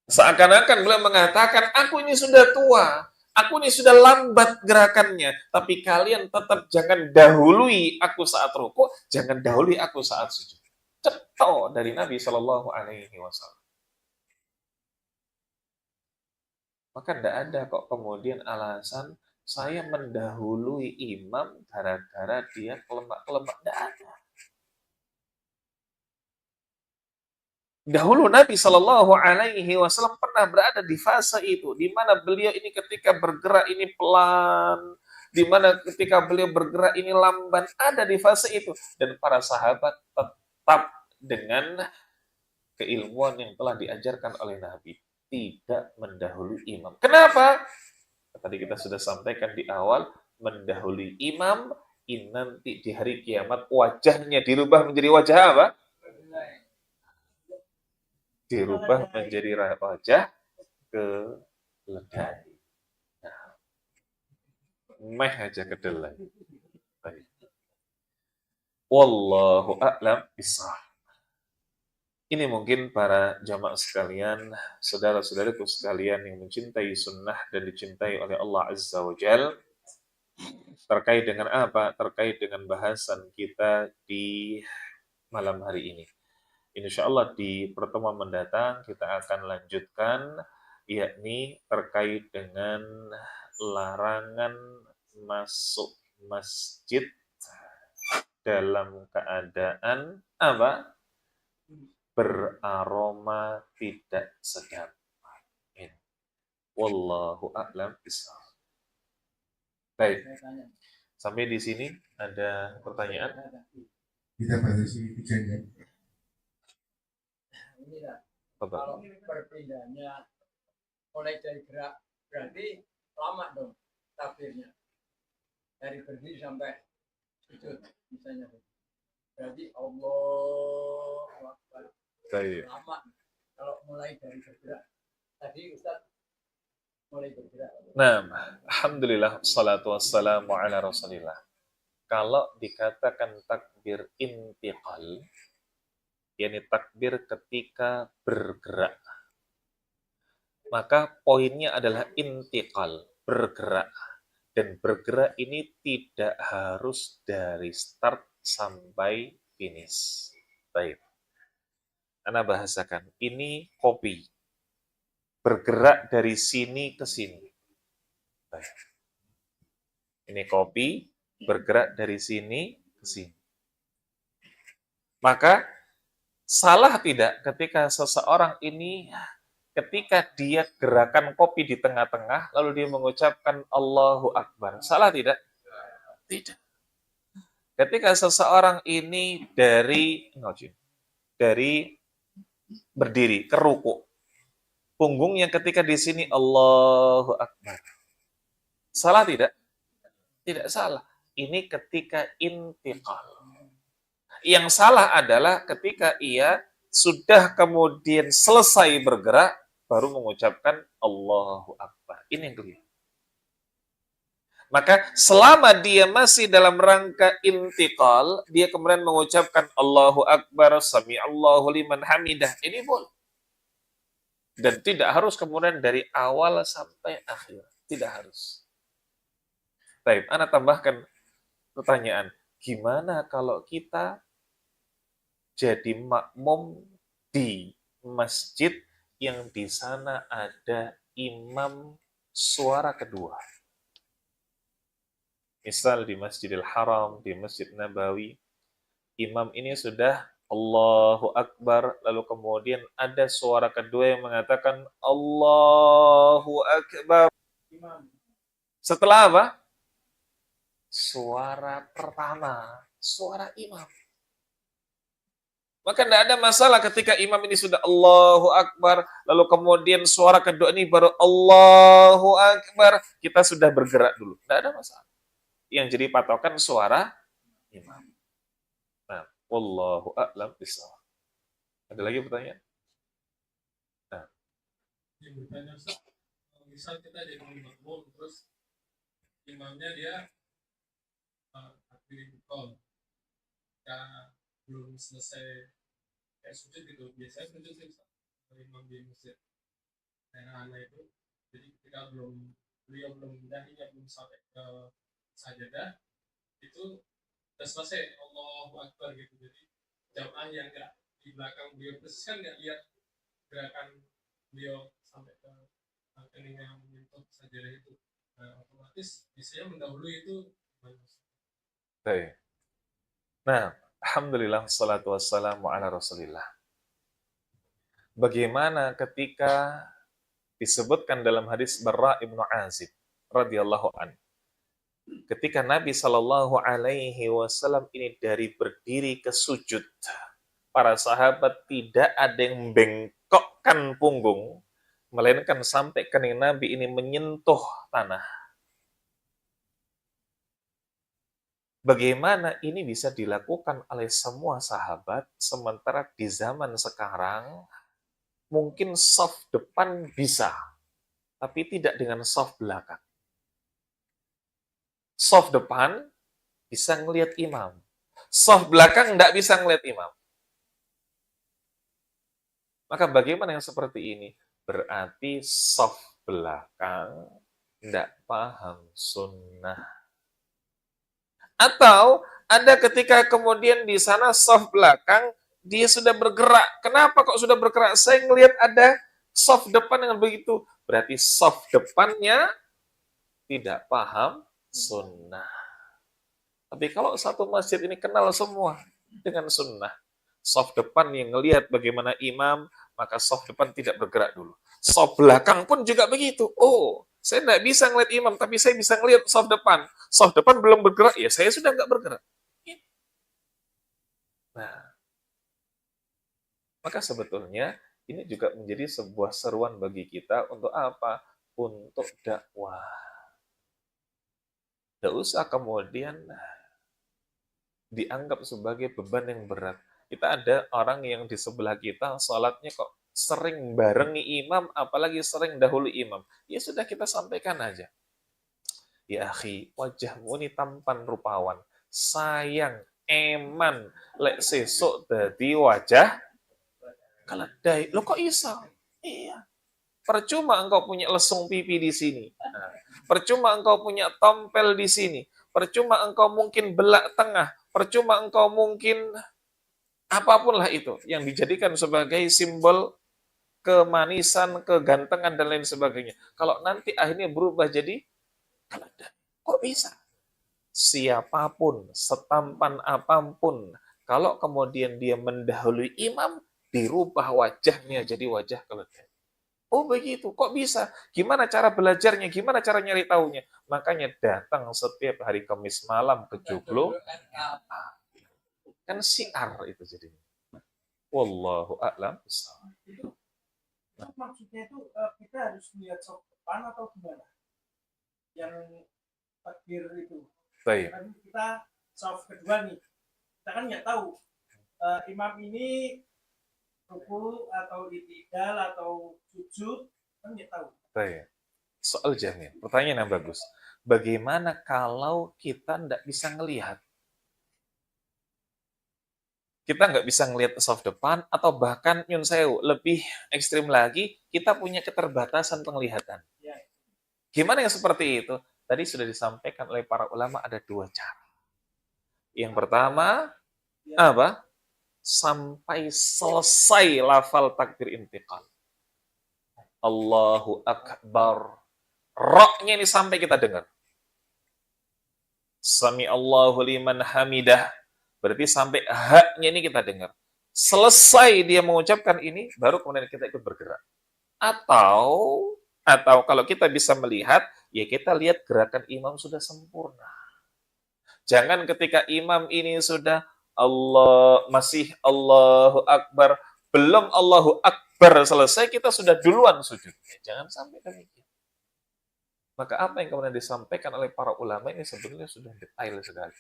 Seakan-akan beliau mengatakan, aku ini sudah tua, aku ini sudah lambat gerakannya, tapi kalian tetap jangan dahului aku saat rukuk, jangan dahului aku saat sujud. Ceto dari Nabi Shallallahu Alaihi Wasallam. Maka tidak ada kok kemudian alasan saya mendahului imam gara-gara dia kelemak-kelemak. Tidak ada. Dahulu Nabi Shallallahu Alaihi Wasallam pernah berada di fase itu, di mana beliau ini ketika bergerak ini pelan, di mana ketika beliau bergerak ini lamban, ada di fase itu, dan para sahabat tetap dengan keilmuan yang telah diajarkan oleh Nabi, tidak mendahului imam. Kenapa? Tadi kita sudah sampaikan di awal, mendahului imam, ini nanti di hari kiamat wajahnya dirubah menjadi wajah apa? Dirubah menjadi wajah keledai. Nah, meh aja kedelai. Wallahu a'lam bishawab. Ini mungkin para jamaah sekalian, saudara-saudaraku sekalian yang mencintai sunnah dan dicintai oleh Allah Azza wa Jal, terkait dengan apa? Terkait dengan bahasan kita di malam hari ini. Insya Allah di pertemuan mendatang kita akan lanjutkan, yakni terkait dengan larangan masuk masjid dalam keadaan apa? Beraroma tidak sedap. Wallahu a'lam bishawab. Baik. Sampai di sini ada pertanyaan?
Kita batasi bicara.
Kalau perpindahannya mulai dari gerak, berarti lama dong takbirnya. Dari berdiri sampai sujud misalnya. Berarti Allah Akbar. Lama kalau mulai dari bergerak. Tadi Ustaz mulai bergerak.
Nah, alhamdulillah salatu wassalamu ala Rasulillah. Kalau dikatakan takbir intiqal, yakni takbir ketika bergerak, maka poinnya adalah intiqal, bergerak. Dan bergerak ini tidak harus dari start sampai finish. Baik. Ana bahasakan. Ini kopi. Bergerak dari sini ke sini. Baik. Ini kopi, bergerak dari sini ke sini. Maka, salah tidak ketika seseorang ini, ketika dia gerakan kopi di tengah-tengah, lalu dia mengucapkan Allahu Akbar. Salah tidak? Tidak. Ketika seseorang ini dari berdiri ke ruku, punggungnya ketika di sini Allahu Akbar. Salah tidak? Tidak salah. Ini ketika intiqal. Yang salah adalah ketika ia sudah kemudian selesai bergerak, baru mengucapkan Allahu Akbar. Ini yang keliru. Maka selama dia masih dalam rangka intiqal, dia kemudian mengucapkan Allahu Akbar, Sami'allahu liman hamidah. Ini boleh. Dan tidak harus kemudian dari awal sampai akhir. Tidak harus. Baik, Ana tambahkan pertanyaan. Gimana kalau kita jadi makmum di masjid yang di sana ada imam suara kedua? Misal di Masjidil Haram, di Masjid Nabawi, imam ini sudah Allahu Akbar, lalu kemudian ada suara kedua yang mengatakan Allahu Akbar. Setelah apa? Suara pertama, suara imam. Maka tidak ada masalah ketika imam ini sudah Allahu Akbar, lalu kemudian suara kedua ini baru Allahu Akbar, kita sudah bergerak dulu. Tidak ada masalah. Yang jadi patokan suara imam. Nah, wallahu a'lam bishawab. Ada lagi pertanyaan? Nah.
Yang bertanya, Ustaz, misal kita jadi makmum, terus imamnya dia takbir iqamah, ya belum selesai kayak sujud gitu. Biasanya sujud sih Ustaz, kalau imam di masjid anak itu. Jadi ketika beliau belum dahinya belum sampai ke sajadah, itu udah selesai Allahu Akbar gitu. Jadi jamaah yang enggak di belakang beliau persis kan nggak lihat gerakan beliau sampai ke keningnya menyentuh sajadah itu. Nah, otomatis biasanya mendahului itu gimana?
Baik. Nah, alhamdulillah salatu wassalamu ala Rasulillah. Bagaimana ketika disebutkan dalam hadis Barra ibnu Azib radhiyallahu an, ketika Nabi Shallallahu Alaihi Wasallam ini dari berdiri ke sujud, para sahabat tidak ada yang bengkokkan punggung, melainkan sampai kening Nabi ini menyentuh tanah. Bagaimana ini bisa dilakukan oleh semua sahabat, sementara di zaman sekarang mungkin saf depan bisa, tapi tidak dengan saf belakang. Saf depan bisa ngelihat imam, saf belakang tidak bisa ngelihat imam. Maka bagaimana yang seperti ini? Berarti saf belakang tidak paham sunnah. Atau ada ketika kemudian di sana saf belakang dia sudah bergerak. Kenapa kok sudah bergerak? Saya ngelihat ada saf depan yang begitu. Berarti saf depannya tidak paham sunnah. Tapi kalau satu masjid ini kenal semua dengan sunnah, saf depan yang ngelihat bagaimana imam, maka saf depan tidak bergerak dulu. Saf belakang pun juga begitu. Oh, saya tidak bisa ngelihat imam, tapi saya bisa ngelihat saf depan. Saf depan belum bergerak, ya saya sudah nggak bergerak. Nah, maka sebetulnya ini juga menjadi sebuah seruan bagi kita untuk apa? Untuk dakwah. Tidak usah kemudian dianggap sebagai beban yang berat. Kita ada orang yang di sebelah kita, sholatnya kok sering barengi imam, apalagi sering dahulu imam. Ya sudah kita sampaikan aja. Ya akhi, wajahmu ini tampan rupawan. Sayang, eman, lek sesuk dadi wajah keledai. Lo kok iso? Iya. Percuma engkau punya lesung pipi di sini. Nah, percuma engkau punya tompel di sini. Percuma engkau mungkin belak tengah. Percuma engkau mungkin apapun lah itu yang dijadikan sebagai simbol kemanisan, kegantengan, dan lain sebagainya. Kalau nanti akhirnya berubah jadi keledai. Kok bisa? Siapapun, setampan apapun, kalau kemudian dia mendahului imam, dirubah wajahnya jadi wajah keledai. Oh begitu, kok bisa? Gimana cara belajarnya? Gimana cara nyari taunya? Makanya datang setiap hari Kamis malam ke Joglo. Kan syiar itu jadinya. Wallahu a'lam.
Itu maksudnya itu kita harus lihat saf depan atau gimana? Yang takbir itu.
Baik.
Kan kita saf kedua nih. Kita kan nggak tahu imam ini ruku atau itidal atau sujud, kan nggak tahu.
Baik. Soal jamin. Pertanyaan yang bagus. Bagaimana kalau kita tidak bisa ngelihat? Kita nggak bisa ngelihat saf depan, atau bahkan nyun sewu, lebih ekstrim lagi, kita punya keterbatasan penglihatan. Gimana yang seperti itu? Tadi sudah disampaikan oleh para ulama ada dua cara. Yang pertama, apa? Sampai selesai lafal takbir intiqal. Allahu Akbar. Roknya ini sampai kita dengar. Sami Allahu liman hamidah. Berarti sampai haknya ini kita dengar. Selesai dia mengucapkan ini, baru kemudian kita ikut bergerak. Atau kalau kita bisa melihat, ya kita lihat gerakan imam sudah sempurna. Jangan ketika imam ini sudah Allah masih Allahu Akbar, belum Allahu Akbar selesai kita sudah duluan sujud. Jangan sampai demikian. Maka apa yang kemudian disampaikan oleh para ulama ini sebenarnya sudah detail sekali.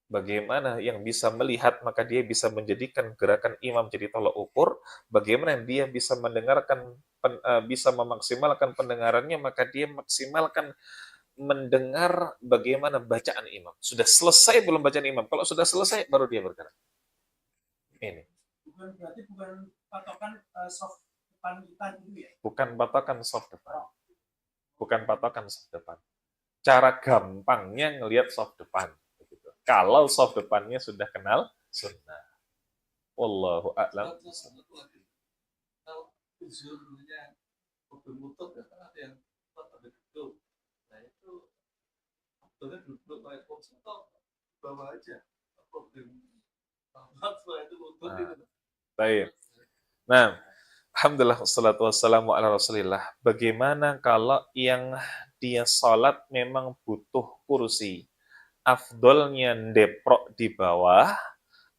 Bagaimana yang bisa melihat, maka dia bisa menjadikan gerakan imam jadi tolak ukur. Bagaimana dia bisa mendengarkan, bisa memaksimalkan pendengarannya, maka dia maksimalkan mendengar bagaimana bacaan imam. Sudah selesai belum bacaan imam? Kalau sudah selesai, baru dia bergerak. Ini.
Berarti bukan patokan soft depan kita gitu ya?
Bukan patokan soft depan. Bukan patokan soft depan. Cara gampangnya ngelihat soft depan. Kalau soft depannya sudah kenal sunnah. Wallahu a'lam.
Kalau usulnya berlutut ya kan ada yang ada duduk. Nah itu sebetulnya duduk pakai kursi atau bawa aja. Problem setelah itu lutut itu.
Baik. Nah, alhamdulillah wassalatu wassalamu ala Rasulillah. Bagaimana kalau yang dia salat memang butuh kursi? Afdolnya ndeprok di bawah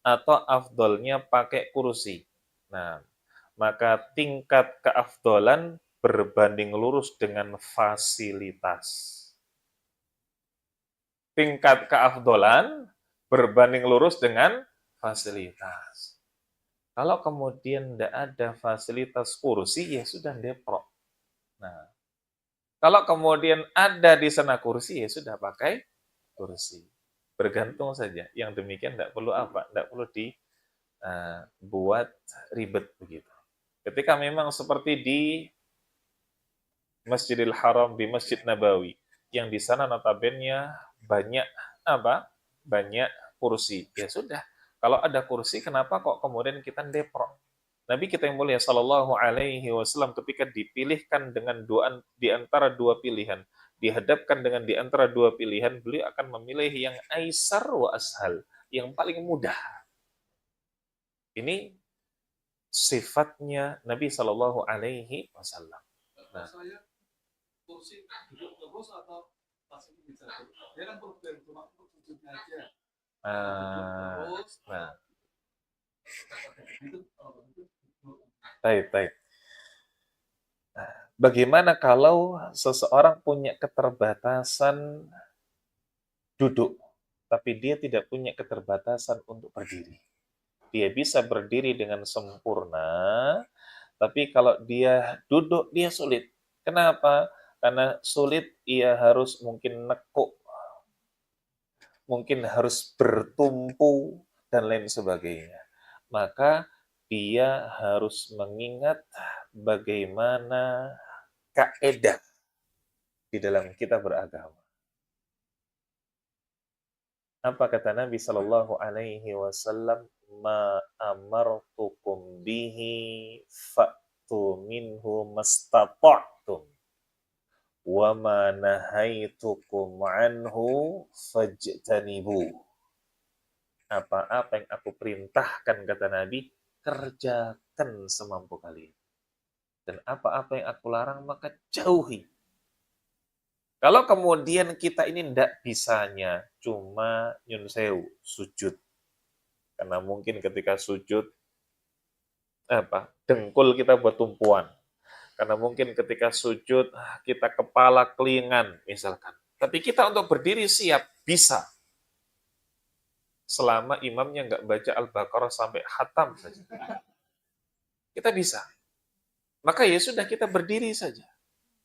atau afdolnya pakai kursi. Nah, maka tingkat keafdolan berbanding lurus dengan fasilitas. Tingkat keafdolan berbanding lurus dengan fasilitas. Kalau kemudian tidak ada fasilitas kursi, ya sudah ndeprok. Nah, kalau kemudian ada di sana kursi, ya sudah pakai kursi. Bergantung saja. Yang demikian tidak perlu apa? Tidak perlu dibuat ribet begitu. Ketika memang seperti di Masjidil Haram, di Masjid Nabawi, yang di sana notabene banyak apa? Banyak kursi. Ya sudah. Kalau ada kursi, kenapa kok kemudian kita ndeprok? Nabi kita yang mulia sallallahu alaihi wasallam ketika dipilihkan dengan di antara dua pilihan, dihadapkan dengan di antara dua pilihan, beliau akan memilih yang aisar wa ashal, yang paling mudah. Ini sifatnya Nabi sallallahu alaihi wasallam.
Nah, saya kursi duduk terus atau pasti bisa. Dia kan problem cuma sujudnya aja.
Nah. Baik. Bagaimana kalau seseorang punya keterbatasan duduk, tapi dia tidak punya keterbatasan untuk berdiri? Dia bisa berdiri dengan sempurna, tapi kalau dia duduk, dia sulit. Kenapa? Karena sulit, ia harus mungkin nekuk, mungkin harus bertumpu, dan lain sebagainya. Maka dia harus mengingat bagaimana kaidah di dalam kita beragama. Apa kata Nabi Shallallahu Alaihi Wasallam? Ma amartukum bihi fa'tu minhu mastata'tum wa ma nahaitukum anhu fajtanibu. Apa-apa yang aku perintahkan, kata Nabi, kerjakan semampu kalian. Dan apa-apa yang aku larang, maka jauhi. Kalau kemudian kita ini tidak bisanya, cuma nyun sewu, sujud. Karena mungkin ketika sujud, dengkul kita buat tumpuan. Karena mungkin ketika sujud, kita kepala kelingan, misalkan. Tapi kita untuk berdiri siap, bisa. Selama imamnya nggak baca Al-Baqarah sampai khatam saja. Kita bisa. Maka ya sudah, kita berdiri saja.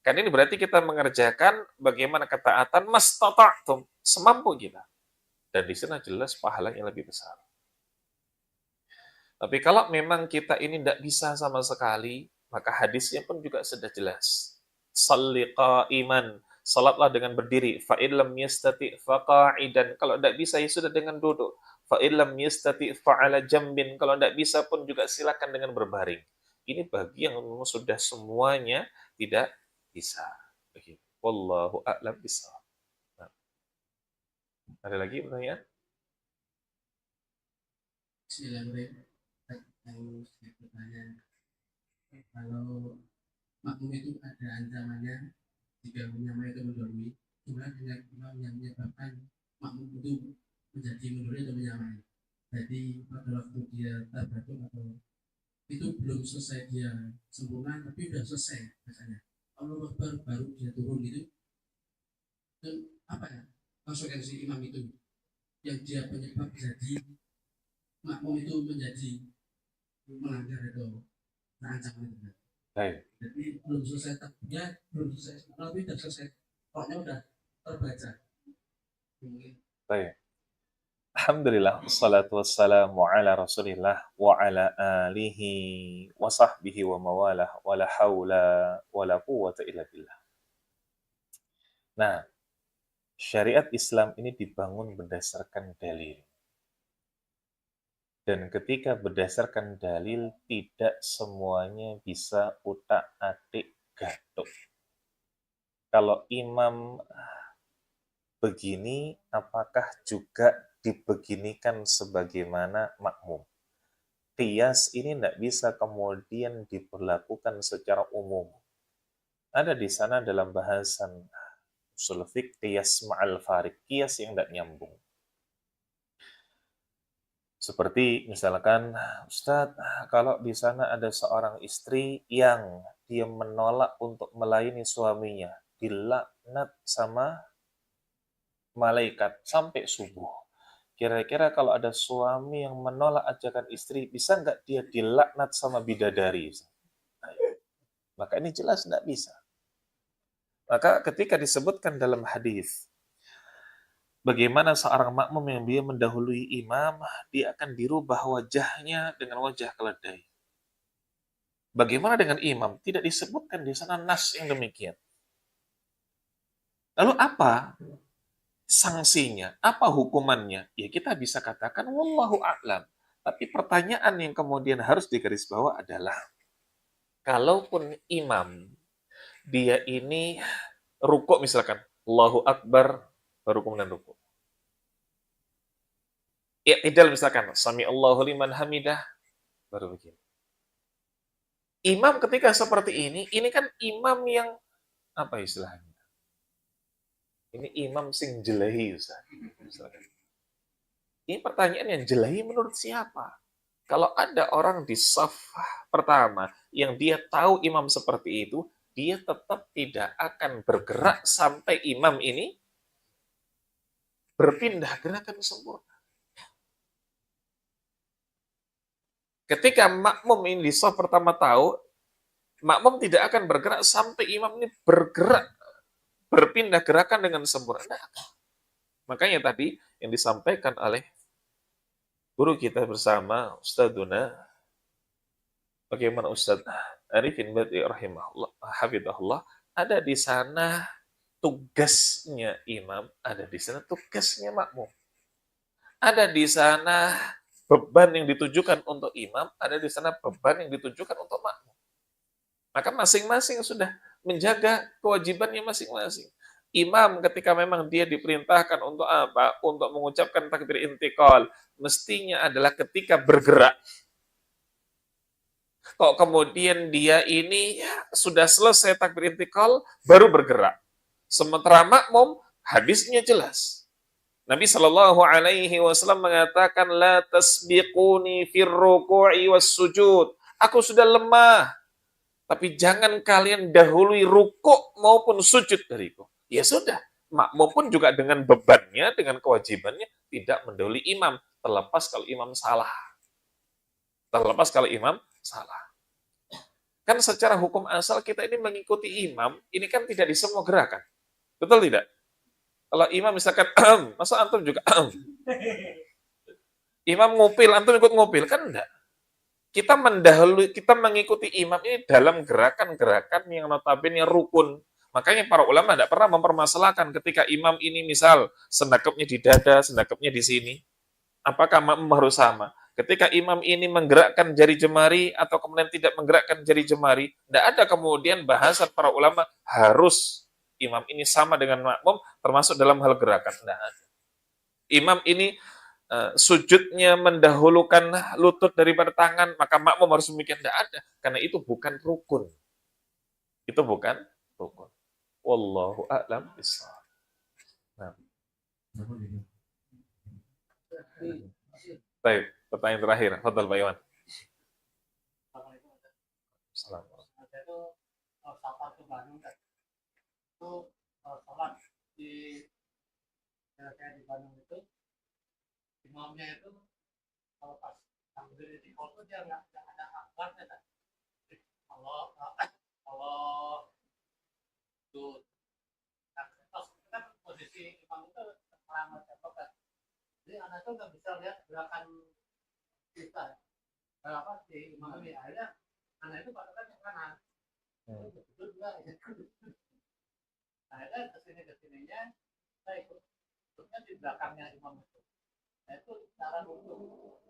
Kan ini berarti kita mengerjakan bagaimana ketaatan mastata'tum, semampu kita. Dan di sana jelas pahalanya lebih besar. Tapi kalau memang kita ini tidak bisa sama sekali, maka hadisnya pun juga sudah jelas. Shalli qa'iman, salatlah dengan berdiri. Fa in lam yastati' fa qa'idan. Kalau tidak bisa ya sudah dengan duduk. Fa in lam yastati' fa 'ala jambin. Kalau tidak bisa pun juga silakan dengan berbaring. Ini bagi yang sudah semuanya tidak bisa. Begitu. Wallahu a'lam bishawab. Nah. Ada lagi pertanyaan?
Bismillahirrahmanirrahim. Saya bertanya, kalau makmum itu ada ancamannya jika menyamai itu mendahului, gimana dengan imam yang menyebabkan makmum itu menjadi mundur atau menyamai. Jadi pada waktu dia tabatuk atau itu belum selesai dia sempurna tapi udah selesai misalnya Allah Akbar baru dia turun gitu, dan apa ya konsekuensi imam itu yang dia penyebab jadi makmum itu menjadi melanggar atau terancam itu.
Baik.
Jadi belum selesai takbirnya, belum selesai tapi udah selesai, pokoknya udah terbaca.
Baik. Alhamdulillah, wassalatu wassalamu ala rasulillah wa ala alihi wa sahbihi wa mawalah wa la hawla wa la quwwata illa billah. Nah, syariat Islam ini dibangun berdasarkan dalil. Dan ketika berdasarkan dalil, tidak semuanya bisa utak-atik gatuk. Kalau imam begini, apakah juga dibeginikan sebagaimana makmum? Qiyas ini tidak bisa kemudian diberlakukan secara umum. Ada di sana dalam bahasan usul fiqh qiyas ma'al farid, qiyas yang tidak nyambung. Seperti misalkan, Ustadz, kalau di sana ada seorang istri yang dia menolak untuk melayani suaminya, dilaknat sama malaikat sampai subuh. Kira-kira kalau ada suami yang menolak ajakan istri, bisa nggak dia dilaknat sama bidadari? Maka ini jelas nggak bisa. Maka ketika disebutkan dalam hadis, bagaimana seorang makmum yang dia mendahului imam, dia akan dirubah wajahnya dengan wajah keledai. Bagaimana dengan imam? Tidak disebutkan di sana nas yang demikian. Lalu apa sanksinya? Apa hukumannya? Ya kita bisa katakan wallahu a'lam. Tapi pertanyaan yang kemudian harus digarisbawahi adalah, kalaupun imam dia ini rukuk misalkan, Allahu Akbar, baru kemudian rukuk. I'tidal misalkan, Sami Allahu liman hamidah, baru begini. Imam ketika seperti ini kan imam yang, apa istilahnya? Ini imam sing jelahi, Ustaz. Ini pertanyaan yang jelahi menurut siapa? Kalau ada orang di saf pertama yang dia tahu imam seperti itu, dia tetap tidak akan bergerak sampai imam ini berpindah gerakan sempurna. Ketika makmum ini di saf pertama tahu, makmum tidak akan bergerak sampai imam ini bergerak, berpindah gerakan dengan sempurna. Makanya tadi yang disampaikan oleh guru kita bersama, Ustadzuna, bagaimana Ustadz Arifin Badri rahimahullah, hafidhahullah, ada di sana tugasnya imam, ada di sana tugasnya makmum. Ada di sana beban yang ditujukan untuk imam, ada di sana beban yang ditujukan untuk makmum. Maka masing-masing sudah menjaga kewajibannya masing-masing. Imam ketika memang dia diperintahkan untuk apa? Untuk mengucapkan takbir intiqal, mestinya adalah ketika bergerak. Kok kemudian dia ini sudah selesai takbir intiqal, baru bergerak. Sementara makmum, hadisnya jelas. Nabi Shallallahu Alaihi Wasallam mengatakan, la tasbiquni fir ruku'i was sujud. Aku sudah lemah, tapi jangan kalian dahului rukuk maupun sujud dariku. Ya sudah, makmum pun juga dengan bebannya, dengan kewajibannya, tidak mendahului imam, terlepas kalau imam salah. Terlepas kalau imam salah. Kan secara hukum asal kita ini mengikuti imam, ini kan tidak di semua gerakan. Betul tidak? Kalau imam misalkan, masa antum juga imam ngupil, antum ikut ngupil, kan enggak. Kita mendahului, kita mengikuti imam ini dalam gerakan-gerakan yang notabene rukun. Makanya para ulama tidak pernah mempermasalahkan ketika imam ini misal sendakapnya di dada, sendakapnya di sini. Apakah makmum harus sama? Ketika imam ini menggerakkan jari jemari atau kemudian tidak menggerakkan jari jemari, tidak ada kemudian bahasan para ulama harus imam ini sama dengan makmum termasuk dalam hal gerakan. Tidak ada. Imam ini sujudnya mendahulukan lutut daripada tangan, maka makmum harus demikian. Tidak ada. Karena itu bukan rukun. Itu bukan rukun. Wallahu a'lam bishawab. Nah. Baik, pertanyaan terakhir. Fadhal Pak Iwan. Assalamualaikum.
Saya itu safar ke Bandung kan. Itu sholat di kayak di Bandung itu imamnya itu kalau pas takbir di itu dia nggak ada akbarnya kan. Kalau itu pas kan posisi imam itu terang apa kan. Jadi anak itu nggak bisa lihat gerakan kita. Apa di imam ini akhirnya anak itu patokan yang kanan. Betul enggak? Akhirnya kesininya saya ikutnya di belakangnya imam itu. Nah itu cara untuk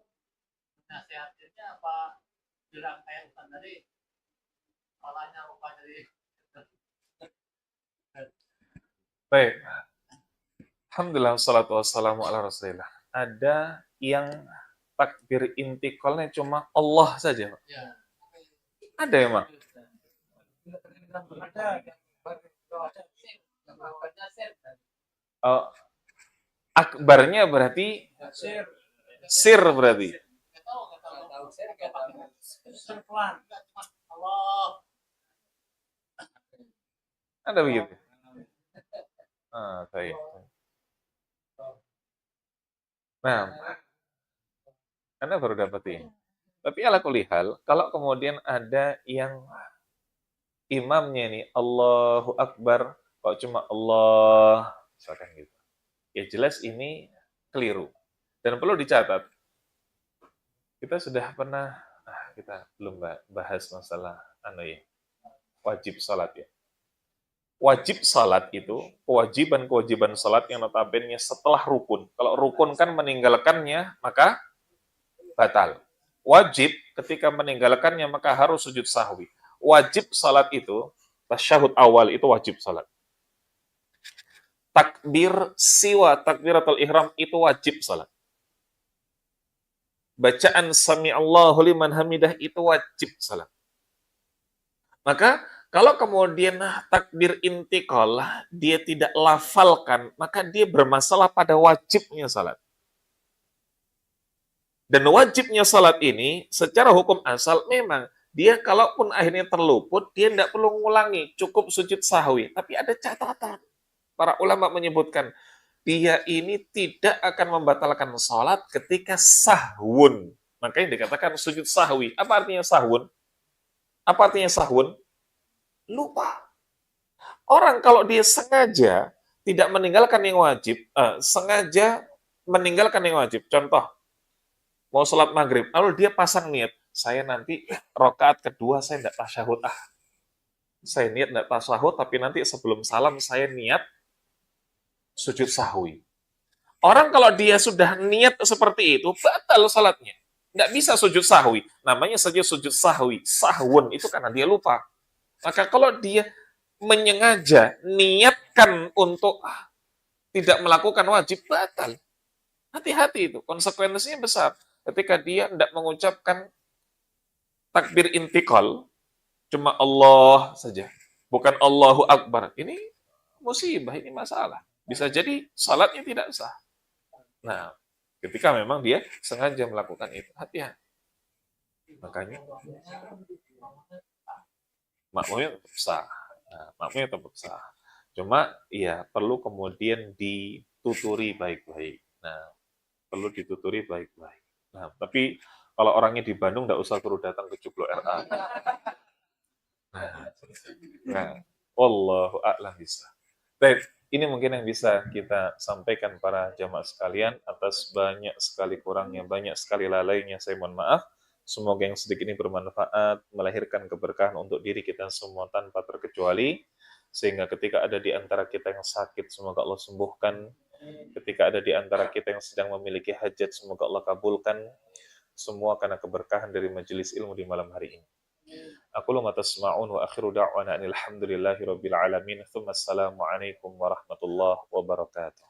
nasihatinnya apa bilang kayak Ustaz tadi salahnya lupa dari
Baik. Alhamdulillah, wassalatu wassalamu ala rasulillah. Ada yang takbir intiqalnya cuma Allah saja, Pak.
ya.
Ada ya, Mak? Oh, akbarnya berarti sir berarti. Ada begitu? Baik. Nah, Anda baru dapat ini. Tapi ala kulli hal, kalau kemudian ada yang imamnya nih Allahu Akbar, kok cuma Allah, misalkan gitu. Ya jelas ini keliru. Dan perlu dicatat, kita sudah pernah, kita belum bahas masalah wajib salat ya. Wajib salat itu, kewajiban salat yang notabene setelah rukun. Kalau rukun kan meninggalkannya, maka batal. Wajib ketika meninggalkannya, maka harus sujud sahwi. Wajib salat itu, tasyahud awal itu wajib salat. Takbir siwa takbiratul ihram itu wajib salat. Bacaan sami Allahu liman hamidah itu wajib salat. Maka kalau kemudian takbir intiqal dia tidak lafalkan, maka dia bermasalah pada wajibnya salat. Dan wajibnya salat ini secara hukum asal memang dia kalaupun akhirnya terluput, dia tidak perlu mengulangi, cukup sujud sahwi. Tapi ada catatan. Para ulama menyebutkan, dia ini tidak akan membatalkan salat ketika sahwun. Makanya dikatakan sujud sahwi. Apa artinya sahwun? Apa artinya sahwun? Lupa. Orang kalau dia sengaja tidak meninggalkan yang wajib, sengaja meninggalkan yang wajib. Contoh, mau sholat maghrib, lalu dia pasang niat, saya nanti rakaat kedua saya tidak tasyahud. Saya niat tidak tasyahud, tapi nanti sebelum salam saya niat sujud sahwi. Orang kalau dia sudah niat seperti itu, batal salatnya. Nggak bisa sujud sahwi. Namanya saja sujud sahwi. Sahwun itu karena dia lupa. Maka kalau dia menyengaja niatkan untuk tidak melakukan wajib, batal. Hati-hati itu, konsekuensinya besar. Ketika dia tidak mengucapkan takbir intiqal, cuma Allah saja, bukan Allahu Akbar. Ini musibah, ini masalah. Bisa jadi salatnya tidak sah. Nah, ketika memang dia sengaja melakukan itu, hati-hati. Makanya makmumnya tetap sah. Makmumnya tetap sah. Cuma ya perlu kemudian dituturi baik-baik. Nah, perlu dituturi baik-baik. Nah, tapi kalau orangnya di Bandung nggak usah perlu datang ke Joglo RA. Nah, wallahu a'lam bisa. Baik, ini mungkin yang bisa kita sampaikan para jamaah sekalian atas banyak sekali kurangnya, banyak sekali lalainya. Saya mohon maaf. Semoga yang sedikit ini bermanfaat, melahirkan keberkahan untuk diri kita semua tanpa terkecuali. Sehingga ketika ada di antara kita yang sakit, semoga Allah sembuhkan. Ketika ada di antara kita yang sedang memiliki hajat, semoga Allah kabulkan. Semua karena keberkahan dari majelis ilmu di malam hari ini. Aku ma tasma'un wa akhiru da'wana alhamdulillahi rabbil alamin. Assalamualaikum warahmatullahi wabarakatuh.